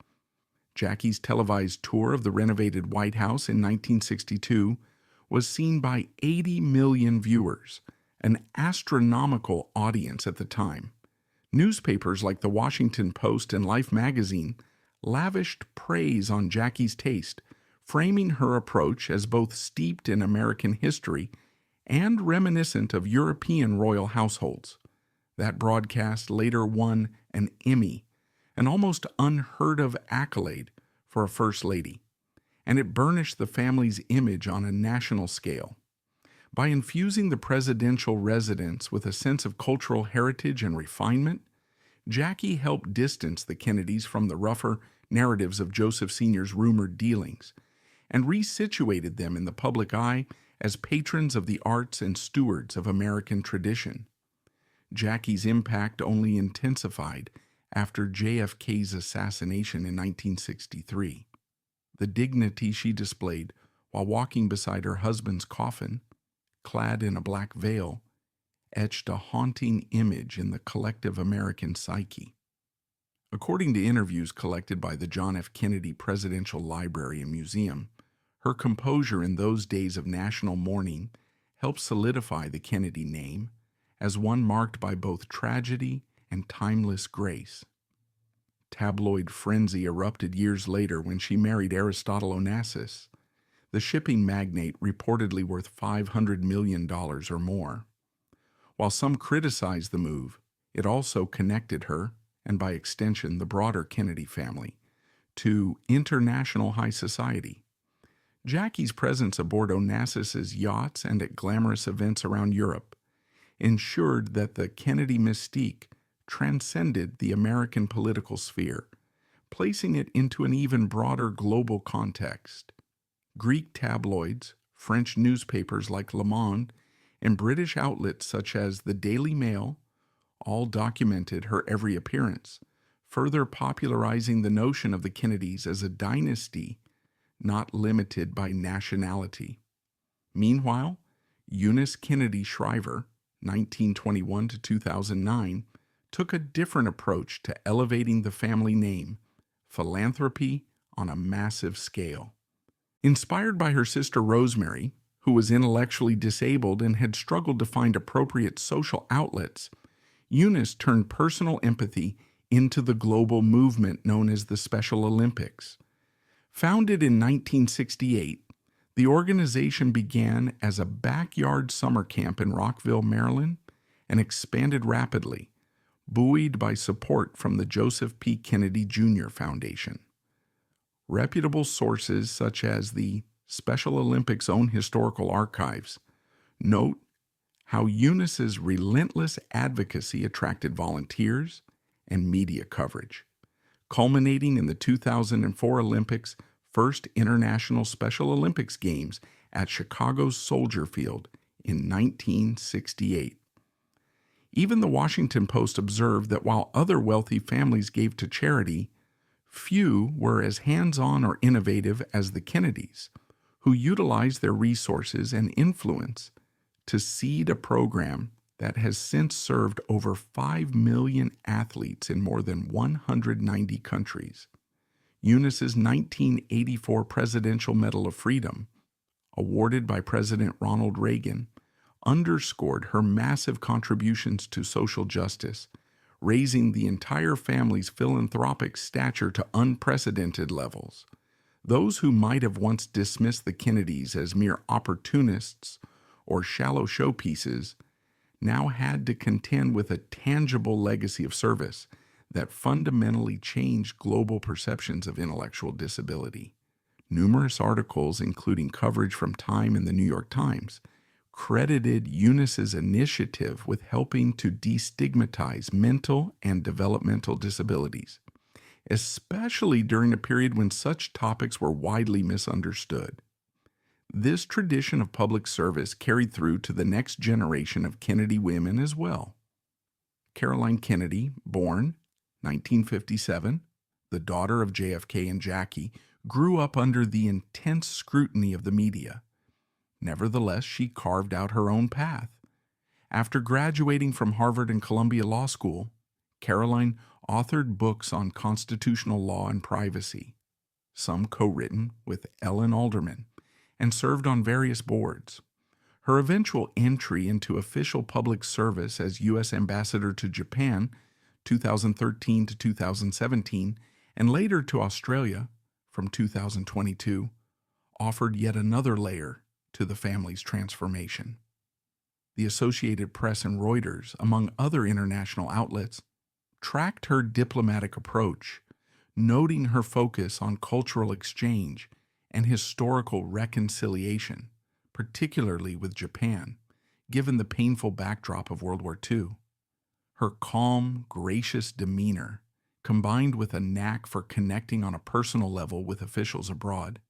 Jackie's televised tour of the renovated White House in 1962 was seen by 80 million viewers, an astronomical audience at the time. Newspapers like the Washington Post and Life magazine lavished praise on Jackie's taste, framing her approach as both steeped in American history and reminiscent of European royal households. That broadcast later won an Emmy, an almost unheard-of accolade for a First Lady, and it burnished the family's image on a national scale. By infusing the presidential residence with a sense of cultural heritage and refinement, Jackie helped distance the Kennedys from the rougher narratives of Joseph Sr.'s rumored dealings, and resituated them in the public eye as patrons of the arts and stewards of American tradition. Jackie's impact only intensified after JFK's assassination in 1963. The dignity she displayed while walking beside her husband's coffin, clad in a black veil, etched a haunting image in the collective American psyche. According to interviews collected by the John F. Kennedy Presidential Library and Museum, her composure in those days of national mourning helped solidify the Kennedy name as one marked by both tragedy and timeless grace. Tabloid frenzy erupted years later when she married Aristotle Onassis, the shipping magnate reportedly worth $500 million or more. While some criticized the move, it also connected her, and by extension the broader Kennedy family, to international high society. Jackie's presence aboard Onassis's yachts and at glamorous events around Europe ensured that the Kennedy mystique transcended the American political sphere, placing it into an even broader global context. Greek tabloids, French newspapers like Le Monde, and British outlets such as the Daily Mail all documented her every appearance, further popularizing the notion of the Kennedys as a dynasty not limited by nationality. Meanwhile, Eunice Kennedy Shriver, 1921 to 2009, took a different approach to elevating the family name, philanthropy on a massive scale. Inspired by her sister Rosemary, who was intellectually disabled and had struggled to find appropriate social outlets, Eunice turned personal empathy into the global movement known as the Special Olympics. Founded in 1968, the organization began as a backyard summer camp in Rockville, Maryland, and expanded rapidly, buoyed by support from the Joseph P. Kennedy Jr. Foundation. Reputable sources such as the Special Olympics' own historical archives note how Eunice's relentless advocacy attracted volunteers and media coverage, culminating in the 2004 Olympics' first International Special Olympics Games at Chicago's Soldier Field in 1968. Even the Washington Post observed that while other wealthy families gave to charity, few were as hands-on or innovative as the Kennedys, who utilized their resources and influence to seed a program that has since served over 5 million athletes in more than 190 countries. Eunice's 1984 Presidential Medal of Freedom, awarded by President Ronald Reagan, underscored her massive contributions to social justice, raising the entire family's philanthropic stature to unprecedented levels. Those who might have once dismissed the Kennedys as mere opportunists or shallow showpieces now had to contend with a tangible legacy of service that fundamentally changed global perceptions of intellectual disability. Numerous articles, including coverage from Time and the New York Times, credited Eunice's initiative with helping to destigmatize mental and developmental disabilities, especially during a period when such topics were widely misunderstood. This tradition of public service carried through to the next generation of Kennedy women as well. Caroline Kennedy, born 1957, the daughter of JFK and Jackie, grew up under the intense scrutiny of the media. Nevertheless, she carved out her own path. After graduating from Harvard and Columbia Law School, Caroline authored books on constitutional law and privacy, some co-written with Ellen Alderman, and served on various boards. Her eventual entry into official public service as U.S. Ambassador to Japan, 2013 to 2017, and later to Australia from 2022, offered yet another layer to the family's transformation. The Associated Press and Reuters, among other international outlets, tracked her diplomatic approach, noting her focus on cultural exchange and historical reconciliation, particularly with Japan, given the painful backdrop of World War II. Her calm, gracious demeanor, combined with a knack for connecting on a personal level with officials abroad,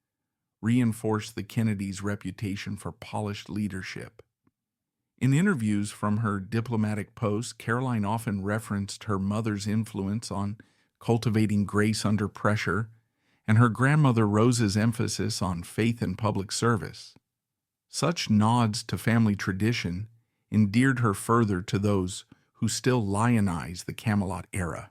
reinforced the Kennedys' reputation for polished leadership. In interviews from her diplomatic posts, Caroline often referenced her mother's influence on cultivating grace under pressure and her grandmother Rose's emphasis on faith and public service. Such nods to family tradition endeared her further to those who still lionize the Camelot era.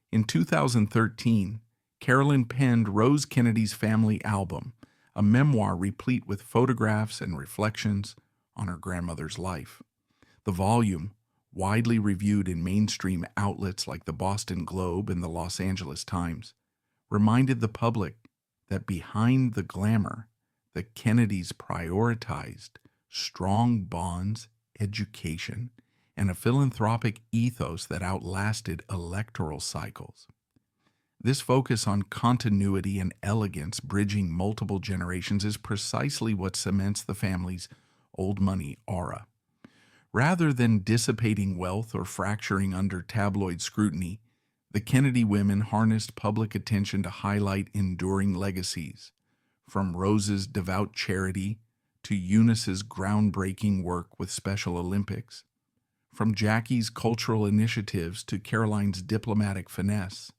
In 2013, Carolyn penned Rose Kennedy's Family Album, a memoir replete with photographs and reflections on her grandmother's life. The volume, widely reviewed in mainstream outlets like the Boston Globe and the Los Angeles Times, reminded the public that behind the glamour, the Kennedys prioritized strong bonds, education, and a philanthropic ethos that outlasted electoral cycles. This focus on continuity and elegance bridging multiple generations is precisely what cements the family's old money aura. Rather than dissipating wealth or fracturing under tabloid scrutiny, the Kennedy women harnessed public attention to highlight enduring legacies, from Rose's devout charity to Eunice's groundbreaking work with Special Olympics, from Jackie's cultural initiatives to Caroline's diplomatic finesse.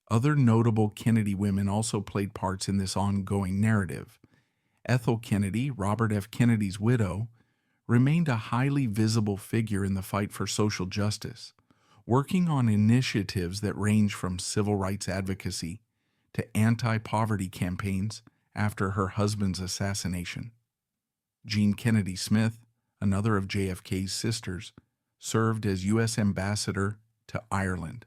Other notable Kennedy women also played parts in this ongoing narrative. Ethel Kennedy, Robert F. Kennedy's widow, remained a highly visible figure in the fight for social justice, working on initiatives that range from civil rights advocacy to anti-poverty campaigns after her husband's assassination. Jean Kennedy Smith, another of JFK's sisters, served as U.S. Ambassador to Ireland,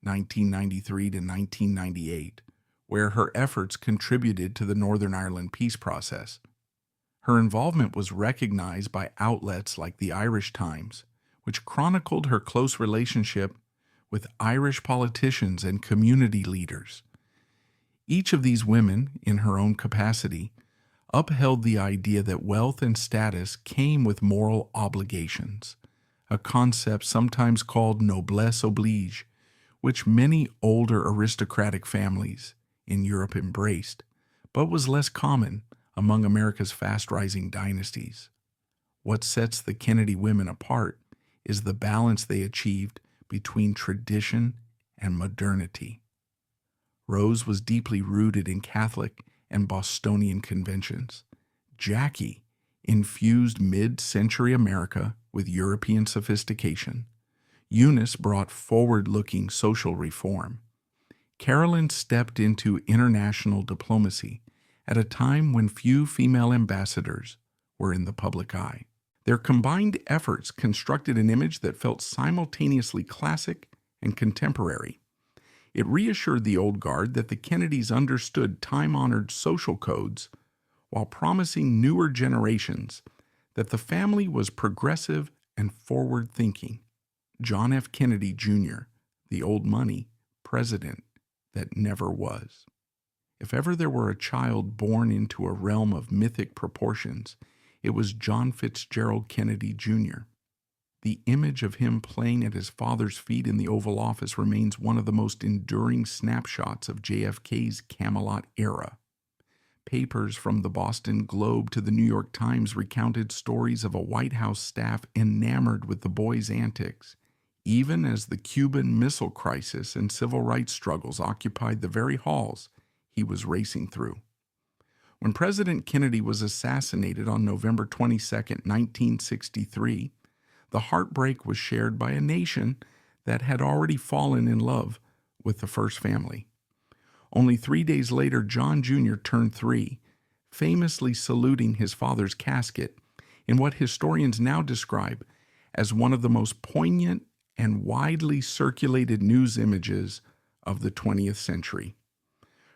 1993 to 1998, where her efforts contributed to the Northern Ireland peace process. Her involvement was recognized by outlets like the Irish Times, which chronicled her close relationship with Irish politicians and community leaders. Each of these women, in her own capacity, upheld the idea that wealth and status came with moral obligations, a concept sometimes called noblesse oblige, which many older aristocratic families in Europe embraced, but was less common among America's fast-rising dynasties. What sets the Kennedy women apart is the balance they achieved between tradition and modernity. Rose was deeply rooted in Catholic and Bostonian conventions. Jackie infused mid-century America with European sophistication. Eunice brought forward-looking social reform. Carolyn stepped into international diplomacy at a time when few female ambassadors were in the public eye. Their combined efforts constructed an image that felt simultaneously classic and contemporary. It reassured the old guard that the Kennedys understood time-honored social codes while promising newer generations that the family was progressive and forward-thinking. John F. Kennedy Jr., the old money president that never was. If ever there were a child born into a realm of mythic proportions, It was John Fitzgerald Kennedy Jr. The image of him playing at his father's feet in the Oval Office remains one of the most enduring snapshots of JFK's Camelot era. Papers from the Boston Globe to the New York Times recounted stories of a White House staff enamored with the boy's antics, even as the Cuban Missile Crisis and civil rights struggles occupied the very halls he was racing through. When President Kennedy was assassinated on November 22, 1963, the heartbreak was shared by a nation that had already fallen in love with the first family. Only 3 days later, John Jr. turned 3, famously saluting his father's casket in what historians now describe as one of the most poignant and widely circulated news images of the 20th century.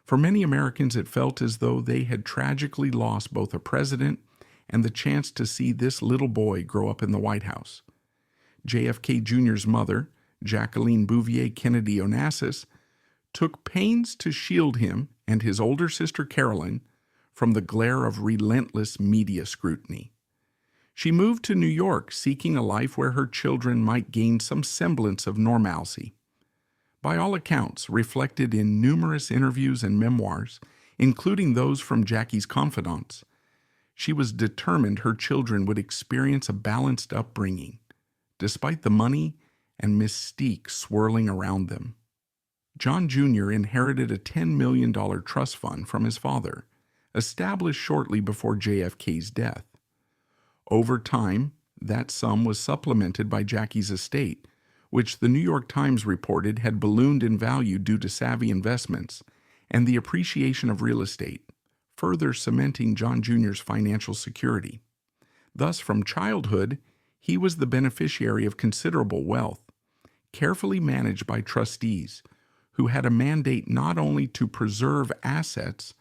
For many Americans, it felt as though they had tragically lost both a president and the chance to see this little boy grow up in the White House. JFK Jr.'s mother, Jacqueline Bouvier Kennedy Onassis, took pains to shield him and his older sister Carolyn from the glare of relentless media scrutiny. She moved to New York, seeking a life where her children might gain some semblance of normalcy. By all accounts, reflected in numerous interviews and memoirs, including those from Jackie's confidants, she was determined her children would experience a balanced upbringing, despite the money and mystique swirling around them. John Jr. inherited a $10 million trust fund from his father, established shortly before JFK's death. Over time, that sum was supplemented by Jackie's estate, which the New York Times reported had ballooned in value due to savvy investments and the appreciation of real estate, further cementing John Jr.'s financial security. Thus, from childhood, he was the beneficiary of considerable wealth, carefully managed by trustees who had a mandate not only to preserve assets,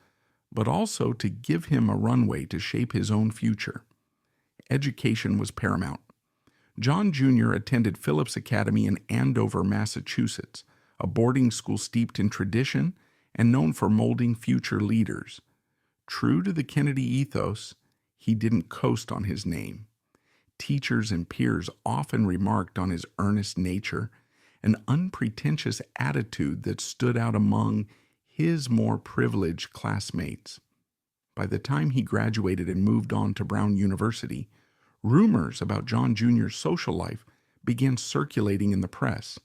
but also to give him a runway to shape his own future. Education was paramount. John Jr. attended Phillips Academy in Andover, Massachusetts, a boarding school steeped in tradition and known for molding future leaders. True to the Kennedy ethos, he didn't coast on his name. Teachers and peers often remarked on his earnest nature, an unpretentious attitude that stood out among his more privileged classmates. By the time he graduated and moved on to Brown University, rumors about John Jr.'s social life began circulating in the press,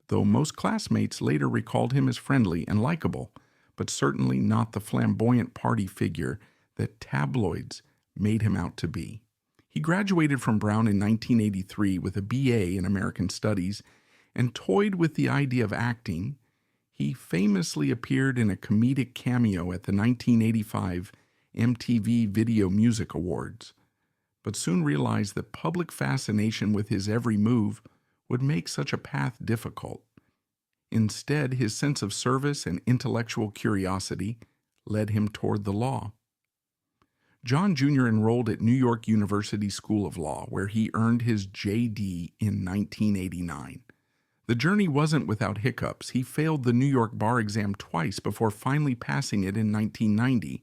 though most classmates later recalled him as friendly and likable, but certainly not the flamboyant party figure that tabloids made him out to be. He graduated from Brown in 1983 with a BA in American Studies and toyed with the idea of acting. He famously appeared in a comedic cameo at the 1985 MTV Video Music Awards, but soon realized that public fascination with his every move would make such a path difficult. Instead, his sense of service and intellectual curiosity led him toward the law. John Jr. enrolled at New York University School of Law, where he earned his JD in 1989. The journey wasn't without hiccups. He failed the New York bar exam twice before finally passing it in 1990,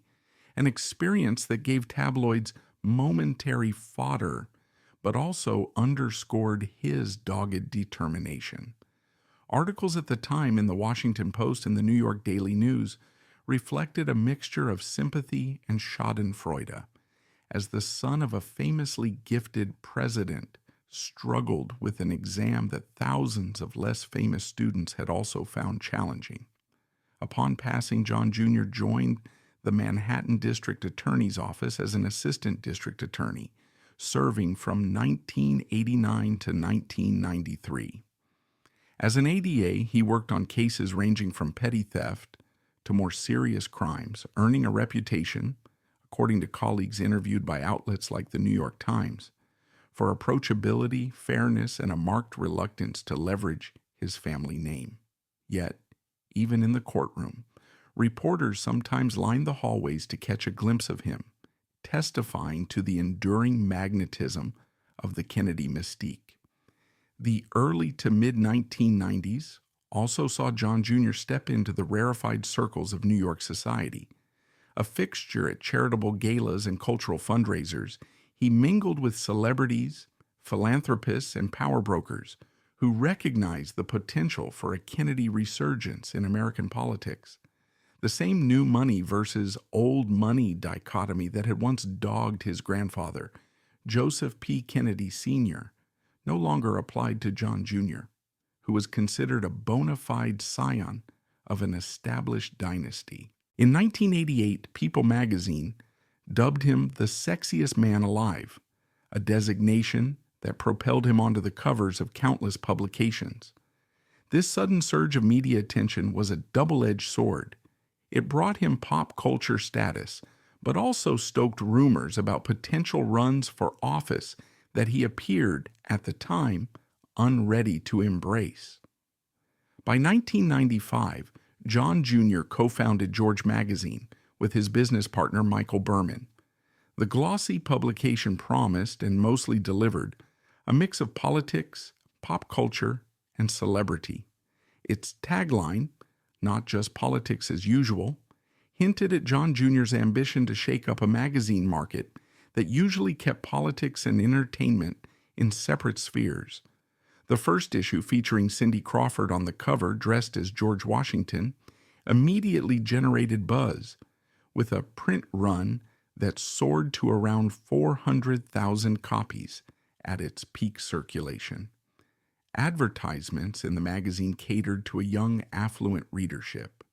an experience that gave tabloids momentary fodder, but also underscored his dogged determination. Articles at the time in the Washington Post and the New York Daily News reflected a mixture of sympathy and schadenfreude, as the son of a famously gifted president struggled with an exam that thousands of less famous students had also found challenging. Upon passing, John Jr. joined the Manhattan District Attorney's Office as an assistant district attorney, serving from 1989 to 1993. As an ADA, he worked on cases ranging from petty theft to more serious crimes, earning a reputation, according to colleagues interviewed by outlets like the New York Times, for approachability, fairness, and a marked reluctance to leverage his family name. Yet, even in the courtroom, reporters sometimes lined the hallways to catch a glimpse of him, testifying to the enduring magnetism of the Kennedy mystique. The early to mid-1990s also saw John Jr. step into the rarefied circles of New York society. A fixture at charitable galas and cultural fundraisers, He mingled with celebrities, philanthropists, and power brokers who recognized the potential for a Kennedy resurgence in American politics. The same new money versus old money dichotomy that had once dogged his grandfather, Joseph P. Kennedy Sr., no longer applied to John Jr., who was considered a bona fide scion of an established dynasty. In 1988, People magazine dubbed him the sexiest man alive, a designation that propelled him onto the covers of countless publications. This sudden surge of media attention was a double-edged sword. It brought him pop culture status, but also stoked rumors about potential runs for office that he appeared, at the time, unready to embrace. By 1995, John Jr. co-founded George Magazine with his business partner Michael Berman. The glossy publication promised, and mostly delivered, a mix of politics, pop culture, and celebrity. Its tagline, "Not just politics as usual," hinted at John Jr.'s ambition to shake up a magazine market that usually kept politics and entertainment in separate spheres. The first issue, featuring Cindy Crawford on the cover dressed as George Washington, immediately generated buzz, with a print run that soared to around 400,000 copies at its peak circulation. Advertisements in the magazine catered to a young, affluent readership,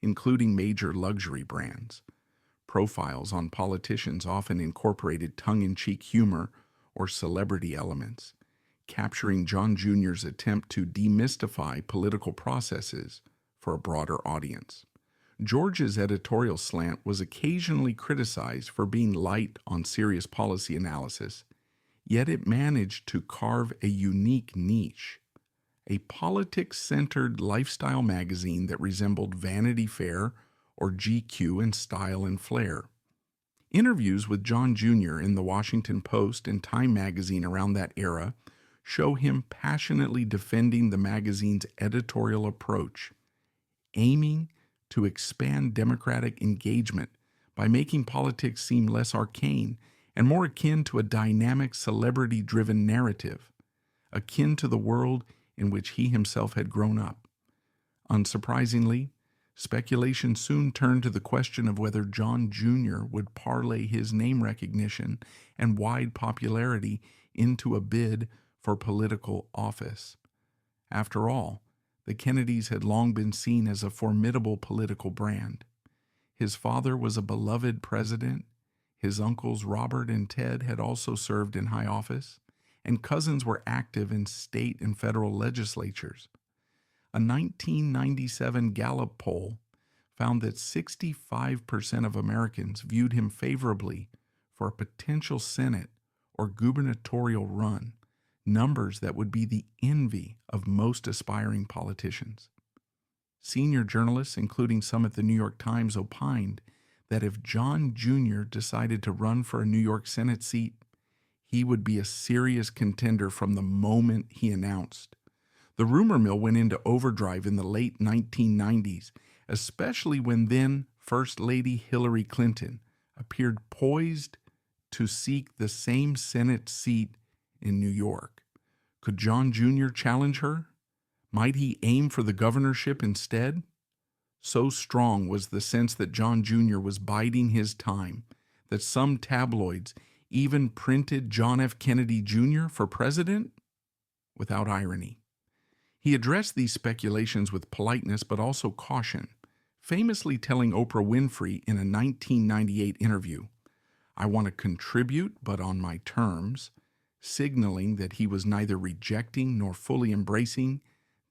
including major luxury brands. Profiles on politicians often incorporated tongue-in-cheek humor or celebrity elements, capturing John Jr.'s attempt to demystify political processes for a broader audience. George's editorial slant was occasionally criticized for being light on serious policy analysis, yet it managed to carve a unique niche, a politics-centered lifestyle magazine that resembled Vanity Fair or GQ in style and flair. Interviews with John Jr. in the Washington Post and Time magazine around that era show him passionately defending the magazine's editorial approach, aiming to expand Democratic engagement by making politics seem less arcane and more akin to a dynamic, celebrity-driven narrative, akin to the world in which he himself had grown up. Unsurprisingly, speculation soon turned to the question of whether John Jr. would parlay his name recognition and wide popularity into a bid for political office. After all, the Kennedys had long been seen as a formidable political brand. His father was a beloved president, his uncles Robert and Ted had also served in high office, and cousins were active in state and federal legislatures. A 1997 Gallup poll found that 65% of Americans viewed him favorably for a potential Senate or gubernatorial run, numbers that would be the envy of most aspiring politicians. Senior journalists, including some at the New York Times, opined that if John Jr. decided to run for a New York Senate seat, he would be a serious contender from the moment he announced. The rumor mill went into overdrive in the late 1990s, especially when then First Lady Hillary Clinton appeared poised to seek the same Senate seat in New York. Could John Jr. challenge her? Might he aim for the governorship instead? So strong was the sense that John Jr. was biding his time that some tabloids even printed John F. Kennedy Jr. for president without irony. He addressed these speculations with politeness but also caution, famously telling Oprah Winfrey in a 1998 interview, "I want to contribute, but on my terms," signaling that he was neither rejecting nor fully embracing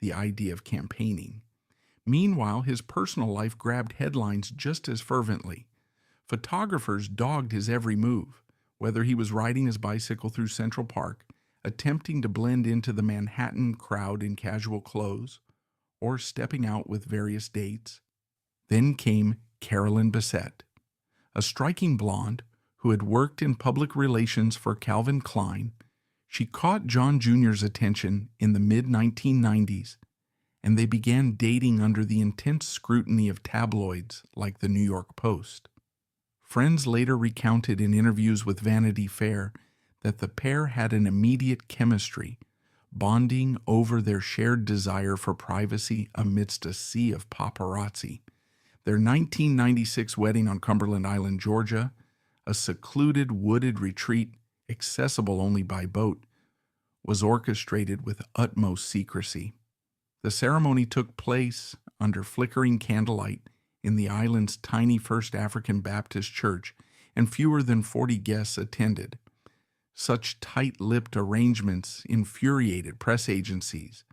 the idea of campaigning. Meanwhile, his personal life grabbed headlines just as fervently. Photographers dogged his every move, whether he was riding his bicycle through Central Park, attempting to blend into the Manhattan crowd in casual clothes, or stepping out with various dates. Then came Carolyn Bessette, a striking blonde who had worked in public relations for Calvin Klein. She caught John Jr.'s attention in the mid-1990s, and they began dating under the intense scrutiny of tabloids like the New York Post. Friends later recounted in interviews with Vanity Fair that the pair had an immediate chemistry, bonding over their shared desire for privacy amidst a sea of paparazzi. Their 1996 wedding on Cumberland Island, Georgia, a secluded wooded retreat accessible only by boat, was orchestrated with utmost secrecy. The ceremony took place under flickering candlelight in the island's tiny First African Baptist Church, and fewer than 40 guests attended. Such tight-lipped arrangements infuriated press agencies,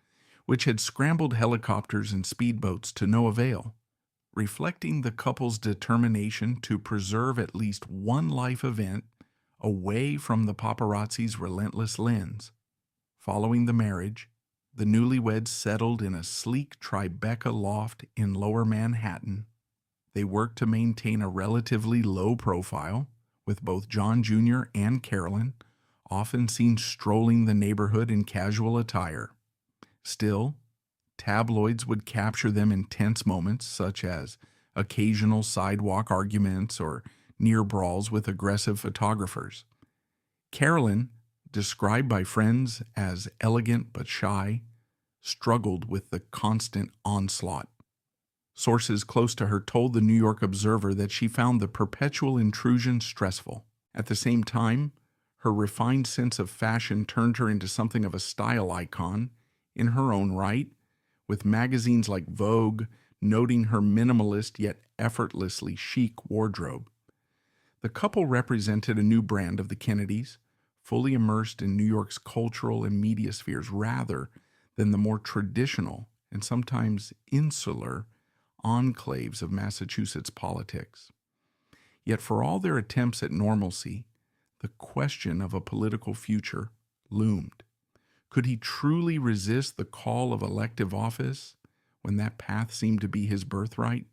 which had scrambled helicopters and speedboats to no avail, reflecting the couple's determination to preserve at least one life event away from the paparazzi's relentless lens. Following the marriage, the newlyweds settled in a sleek Tribeca loft in Lower Manhattan. They worked to maintain a relatively low profile, with both John Jr. and Carolyn often seen strolling the neighborhood in casual attire. Still, tabloids would capture them in tense moments, such as occasional sidewalk arguments or near brawls with aggressive photographers. Carolyn, described by friends as elegant but shy, struggled with the constant onslaught. Sources close to her told the New York Observer that she found the perpetual intrusion stressful. At the same time, her refined sense of fashion turned her into something of a style icon in her own right, with magazines like Vogue noting her minimalist yet effortlessly chic wardrobe. The couple represented a new brand of the Kennedys, fully immersed in New York's cultural and media spheres rather than the more traditional and sometimes insular enclaves of Massachusetts politics. Yet for all their attempts at normalcy, the question of a political future loomed. Could he truly resist the call of elective office when that path seemed to be his birthright?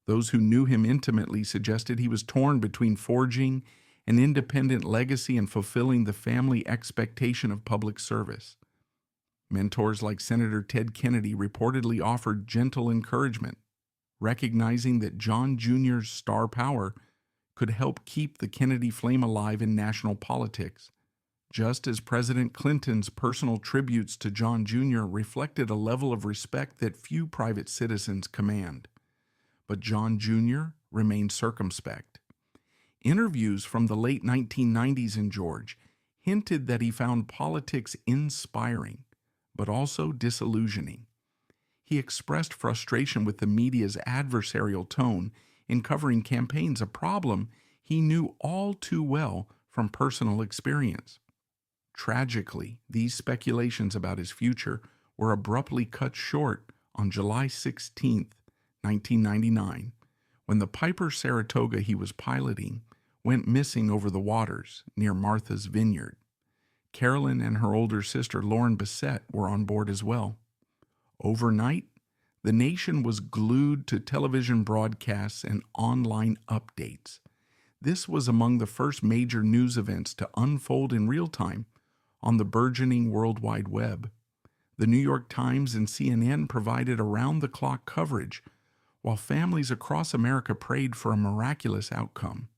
Those who knew him intimately suggested he was torn between forging an independent legacy and fulfilling the family expectation of public service. Mentors like Senator Ted Kennedy reportedly offered gentle encouragement, recognizing that John Jr.'s star power could help keep the Kennedy flame alive in national politics, just as President Clinton's personal tributes to John Jr. reflected a level of respect that few private citizens command. But John Jr. remained circumspect. Interviews from the late 1990s in George hinted that he found politics inspiring, but also disillusioning. He expressed frustration with the media's adversarial tone in covering campaigns, a problem he knew all too well from personal experience. Tragically, these speculations about his future were abruptly cut short on July 16, 1999, when the Piper Saratoga he was piloting went missing over the waters near Martha's Vineyard. Carolyn and her older sister Lauren Bissett were on board as well. Overnight, the nation was glued to television broadcasts and online updates. This was among the first major news events to unfold in real time on the burgeoning World Wide Web. The New York Times and CNN provided around-the-clock coverage, while families across America prayed for a miraculous outcome.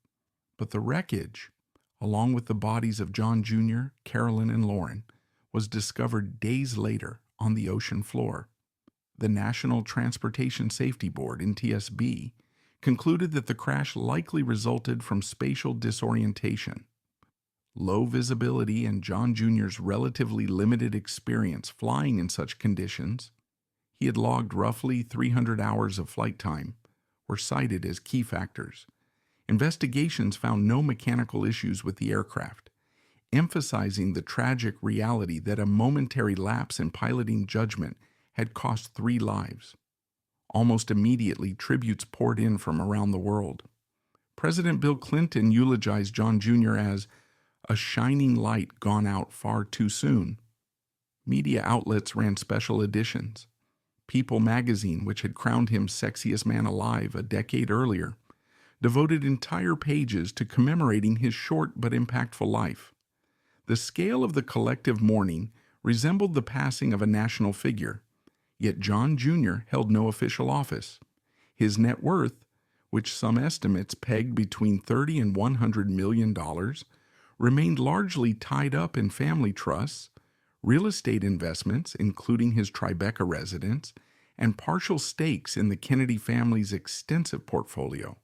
But the wreckage, along with the bodies of John Jr., Carolyn, and Lauren, was discovered days later on the ocean floor. The National Transportation Safety Board, NTSB, concluded that the crash likely resulted from spatial disorientation. Low visibility and John Jr.'s relatively limited experience flying in such conditions, he had logged roughly 300 hours of flight time, were cited as key factors. Investigations found no mechanical issues with the aircraft, emphasizing the tragic reality that a momentary lapse in piloting judgment had cost 3 lives. Almost immediately, tributes poured in from around the world. President Bill Clinton eulogized John Jr. as a shining light gone out far too soon. Media outlets ran special editions. People magazine, which had crowned him sexiest man alive a decade earlier, devoted entire pages to commemorating his short but impactful life. The scale of the collective mourning resembled the passing of a national figure, yet John Jr. held no official office. His net worth, which some estimates pegged between $30 and $100 million, remained largely tied up in family trusts, real estate investments, including his Tribeca residence, and partial stakes in the Kennedy family's extensive portfolio.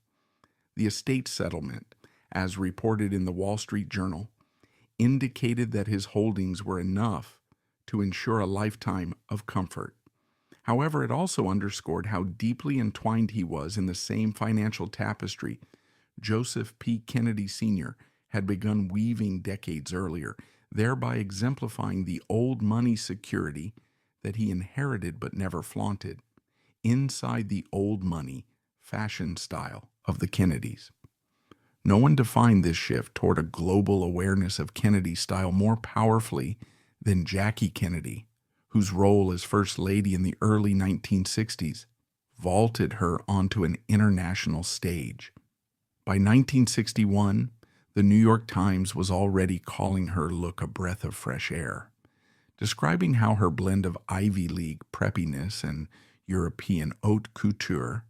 The estate settlement, as reported in the Wall Street Journal, indicated that his holdings were enough to ensure a lifetime of comfort. However, it also underscored how deeply entwined he was in the same financial tapestry Joseph P. Kennedy Sr. had begun weaving decades earlier, thereby exemplifying the old money security that he inherited but never flaunted, inside the old money fashion style of the Kennedys. No one defined this shift toward a global awareness of Kennedy style more powerfully than Jackie Kennedy, whose role as First Lady in the early 1960s vaulted her onto an international stage. By 1961, the New York Times was already calling her look a breath of fresh air, describing how her blend of Ivy League preppiness and European haute couture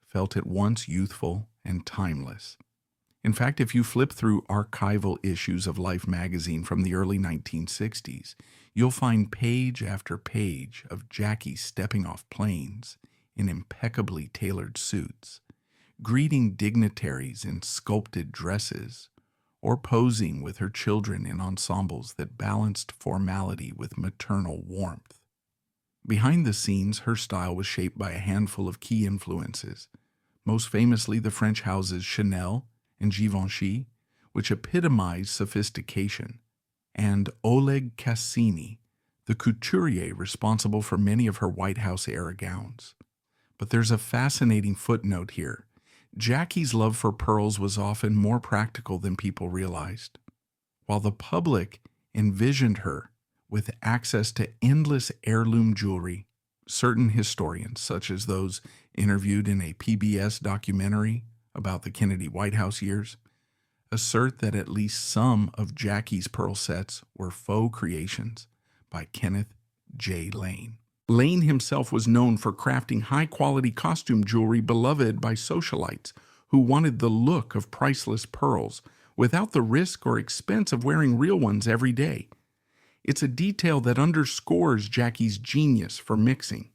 felt at once youthful and timeless. In fact, if you flip through archival issues of Life magazine from the early 1960s, you'll find page after page of Jackie stepping off planes in impeccably tailored suits, greeting dignitaries in sculpted dresses, or posing with her children in ensembles that balanced formality with maternal warmth. Behind the scenes, her style was shaped by a handful of key influences, most famously the French houses Chanel and Givenchy, which epitomized sophistication, and Oleg Cassini, the couturier responsible for many of her White House-era gowns. But there's a fascinating footnote here. Jackie's love for pearls was often more practical than people realized. While the public envisioned her with access to endless heirloom jewelry, certain historians, such as those interviewed in a PBS documentary about the Kennedy White House years, assert that at least some of Jackie's pearl sets were faux creations by Kenneth J. Lane. Lane himself was known for crafting high-quality costume jewelry beloved by socialites who wanted the look of priceless pearls without the risk or expense of wearing real ones every day. It's a detail that underscores Jackie's genius for mixing.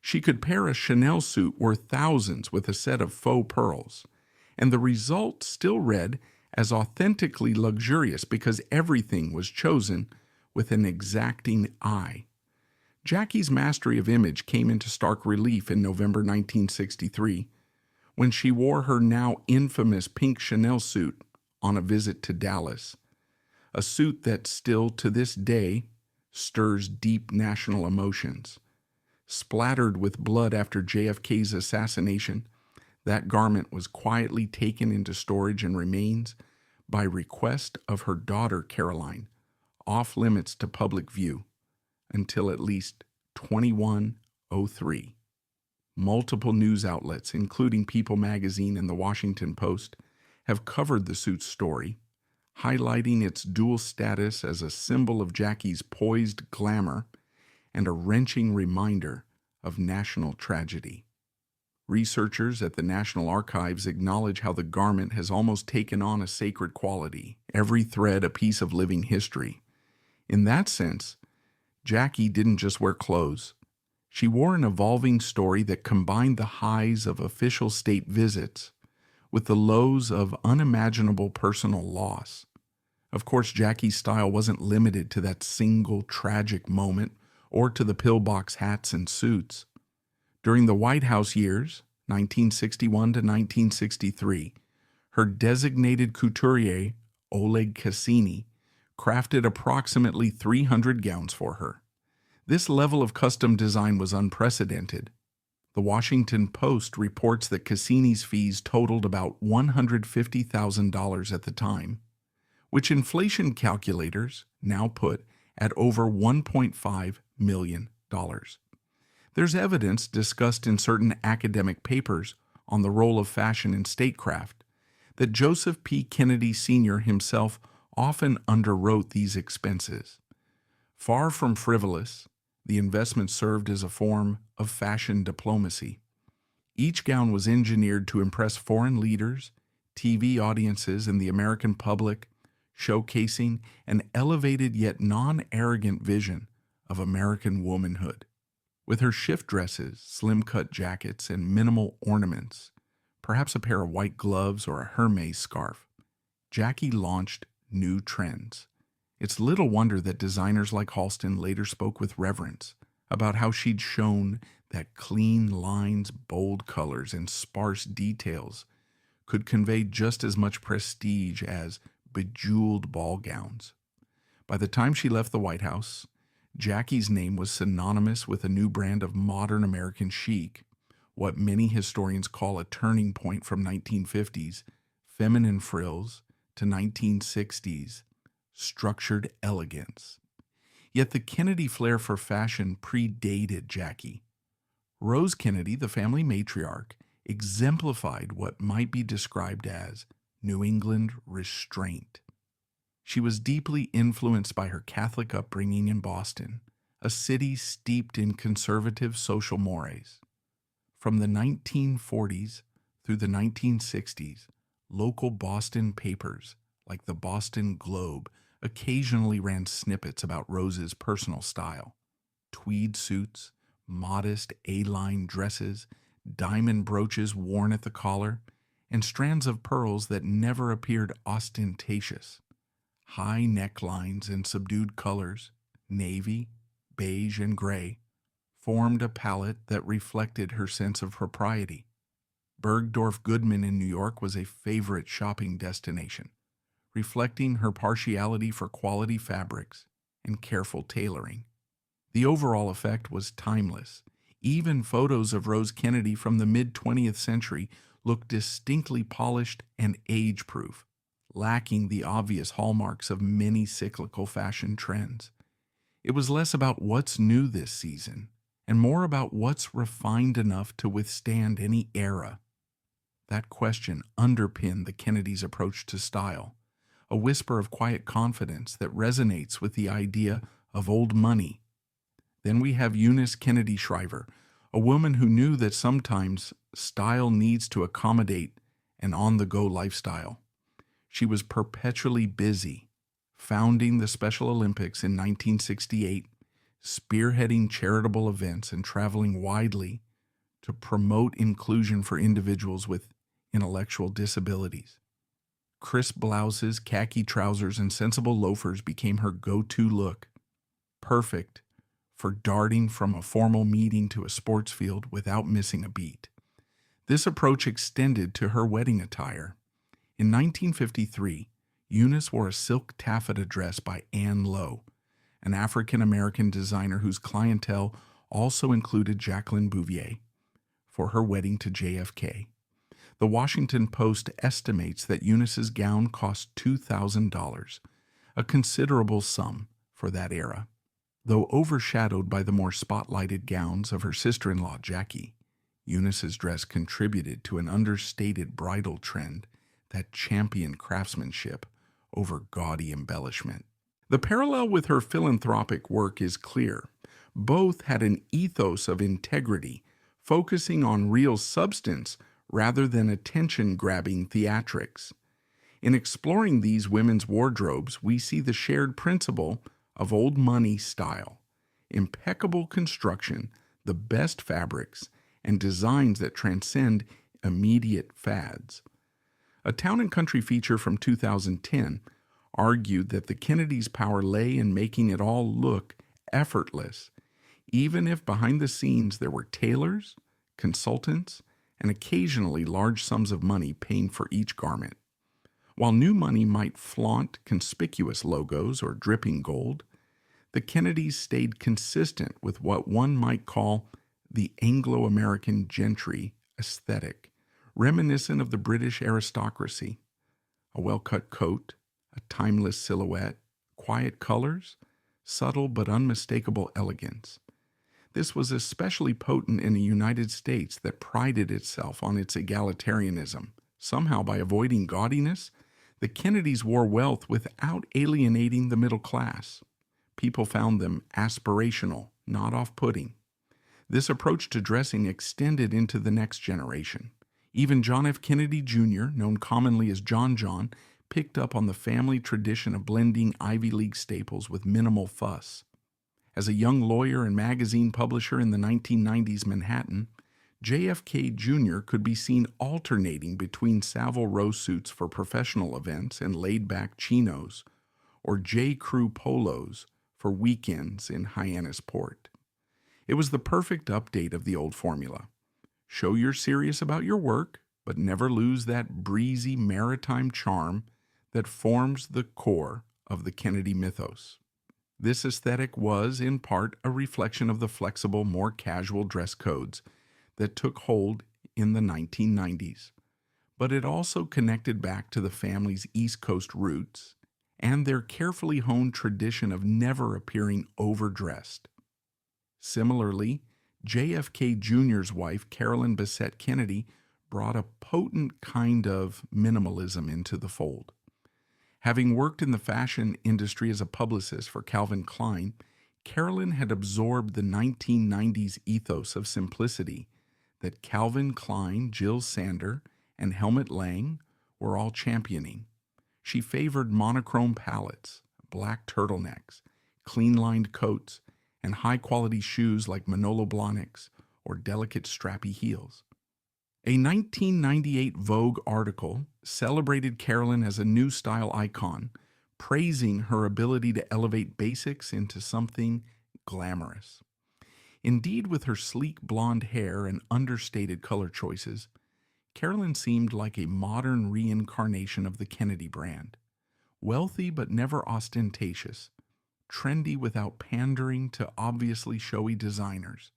She could pair a Chanel suit worth thousands with a set of faux pearls, and the result still read as authentically luxurious because everything was chosen with an exacting eye. Jackie's mastery of image came into stark relief in November 1963 when she wore her now infamous pink Chanel suit on a visit to Dallas, a suit that still to this day stirs deep national emotions. Splattered with blood after JFK's assassination, that garment was quietly taken into storage and remains, by request of her daughter Caroline, off limits to public view until at least 2103. Multiple news outlets, including People magazine and the Washington Post, have covered the suit's story, highlighting its dual status as a symbol of Jackie's poised glamour and a wrenching reminder of national tragedy. Researchers at the National Archives acknowledge how the garment has almost taken on a sacred quality, every thread a piece of living history. In that sense, Jackie didn't just wear clothes. She wore an evolving story that combined the highs of official state visits with the lows of unimaginable personal loss. Of course, Jackie's style wasn't limited to that single tragic moment or to the pillbox hats and suits. During the White House years, 1961 to 1963, her designated couturier, Oleg Cassini, crafted approximately 300 gowns for her. This level of custom design was unprecedented. The Washington Post reports that Cassini's fees totaled about $150,000 at the time, which inflation calculators now put at over $1.5 million. There's evidence discussed in certain academic papers on the role of fashion in statecraft that Joseph P. Kennedy Sr. himself often underwrote these expenses. Far from frivolous, the investment served as a form of fashion diplomacy. Each gown was engineered to impress foreign leaders, TV audiences, and the American public, showcasing an elevated yet non-arrogant vision of American womanhood. With her shift dresses, slim-cut jackets, and minimal ornaments, perhaps a pair of white gloves or a Hermes scarf, Jackie launched new trends. It's little wonder that designers like Halston later spoke with reverence about how she'd shown that clean lines, bold colors, and sparse details could convey just as much prestige as bejeweled ball gowns. By the time she left the White House, Jackie's name was synonymous with a new brand of modern American chic, what many historians call a turning point from 1950s feminine frills to 1960s structured elegance. Yet the Kennedy flair for fashion predated Jackie. Rose Kennedy, the family matriarch, exemplified what might be described as New England restraint. She was deeply influenced by her Catholic upbringing in Boston, a city steeped in conservative social mores. From the 1940s through the 1960s, local Boston papers, like the Boston Globe, occasionally ran snippets about Rose's personal style. Tweed suits, modest A-line dresses, diamond brooches worn at the collar, and strands of pearls that never appeared ostentatious. High necklines and subdued colors, navy, beige, and gray, formed a palette that reflected her sense of propriety. Bergdorf Goodman in New York was a favorite shopping destination, reflecting her partiality for quality fabrics and careful tailoring. The overall effect was timeless. Even photos of Rose Kennedy from the mid-20th century look distinctly polished and age-proof, lacking the obvious hallmarks of many cyclical fashion trends. It was less about what's new this season and more about what's refined enough to withstand any era. That question underpinned the Kennedys' approach to style, a whisper of quiet confidence that resonates with the idea of old money. Then we have Eunice Kennedy Shriver, a woman who knew that sometimes style needs to accommodate an on-the-go lifestyle. She was perpetually busy, founding the Special Olympics in 1968, spearheading charitable events, and traveling widely to promote inclusion for individuals with intellectual disabilities. Crisp blouses, khaki trousers, and sensible loafers became her go-to look, perfect for darting from a formal meeting to a sports field without missing a beat. This approach extended to her wedding attire. In 1953, Eunice wore a silk taffeta dress by Anne Lowe, an African-American designer whose clientele also included Jacqueline Bouvier, for her wedding to JFK. The Washington Post estimates that Eunice's gown cost $2,000, a considerable sum for that era. Though overshadowed by the more spotlighted gowns of her sister-in-law Jackie, Eunice's dress contributed to an understated bridal trend that championed craftsmanship over gaudy embellishment. The parallel with her philanthropic work is clear. Both had an ethos of integrity, focusing on real substance rather than attention-grabbing theatrics. In exploring these women's wardrobes, we see the shared principle of old money style, impeccable construction, the best fabrics, and designs that transcend immediate fads. A Town & Country feature from 2010 argued that the Kennedys' power lay in making it all look effortless, even if behind the scenes there were tailors, consultants, and occasionally large sums of money paying for each garment. While new money might flaunt conspicuous logos or dripping gold, the Kennedys stayed consistent with what one might call the Anglo-American gentry aesthetic, reminiscent of the British aristocracy. A well-cut coat, a timeless silhouette, quiet colors, subtle but unmistakable elegance. This was especially potent in the United States that prided itself on its egalitarianism. Somehow, by avoiding gaudiness, the Kennedys wore wealth without alienating the middle class. People found them aspirational, not off-putting. This approach to dressing extended into the next generation. Even John F. Kennedy Jr., known commonly as John John, picked up on the family tradition of blending Ivy League staples with minimal fuss. As a young lawyer and magazine publisher in the 1990s Manhattan, JFK Jr. could be seen alternating between Savile Row suits for professional events and laid-back chinos, or J. Crew polos for weekends in Hyannisport. It was the perfect update of the old formula. Show you're serious about your work, but never lose that breezy maritime charm that forms the core of the Kennedy mythos. This aesthetic was, in part, a reflection of the flexible, more casual dress codes that took hold in the 1990s. But it also connected back to the family's East Coast roots and their carefully honed tradition of never appearing overdressed. Similarly, JFK Jr.'s wife, Carolyn Bessette Kennedy, brought a potent kind of minimalism into the fold. Having worked in the fashion industry as a publicist for Calvin Klein, Carolyn had absorbed the 1990s ethos of simplicity that Calvin Klein, Jill Sander, and Helmut Lang were all championing. She favored monochrome palettes, black turtlenecks, clean-lined coats, and high-quality shoes like Manolo Blahniks or delicate strappy heels. A 1998 Vogue article celebrated Carolyn as a new style icon, praising her ability to elevate basics into something glamorous. Indeed, with her sleek blonde hair and understated color choices, Carolyn seemed like a modern reincarnation of the Kennedy brand. Wealthy but never ostentatious, trendy without pandering to obviously showy designers.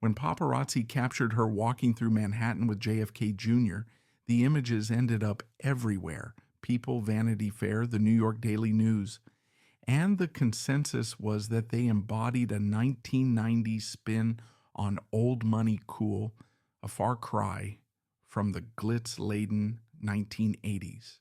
When paparazzi captured her walking through Manhattan with JFK Jr., the images ended up everywhere: People, Vanity Fair, the New York Daily News. And the consensus was that they embodied a 1990s spin on old money cool, a far cry from the glitz-laden 1980s.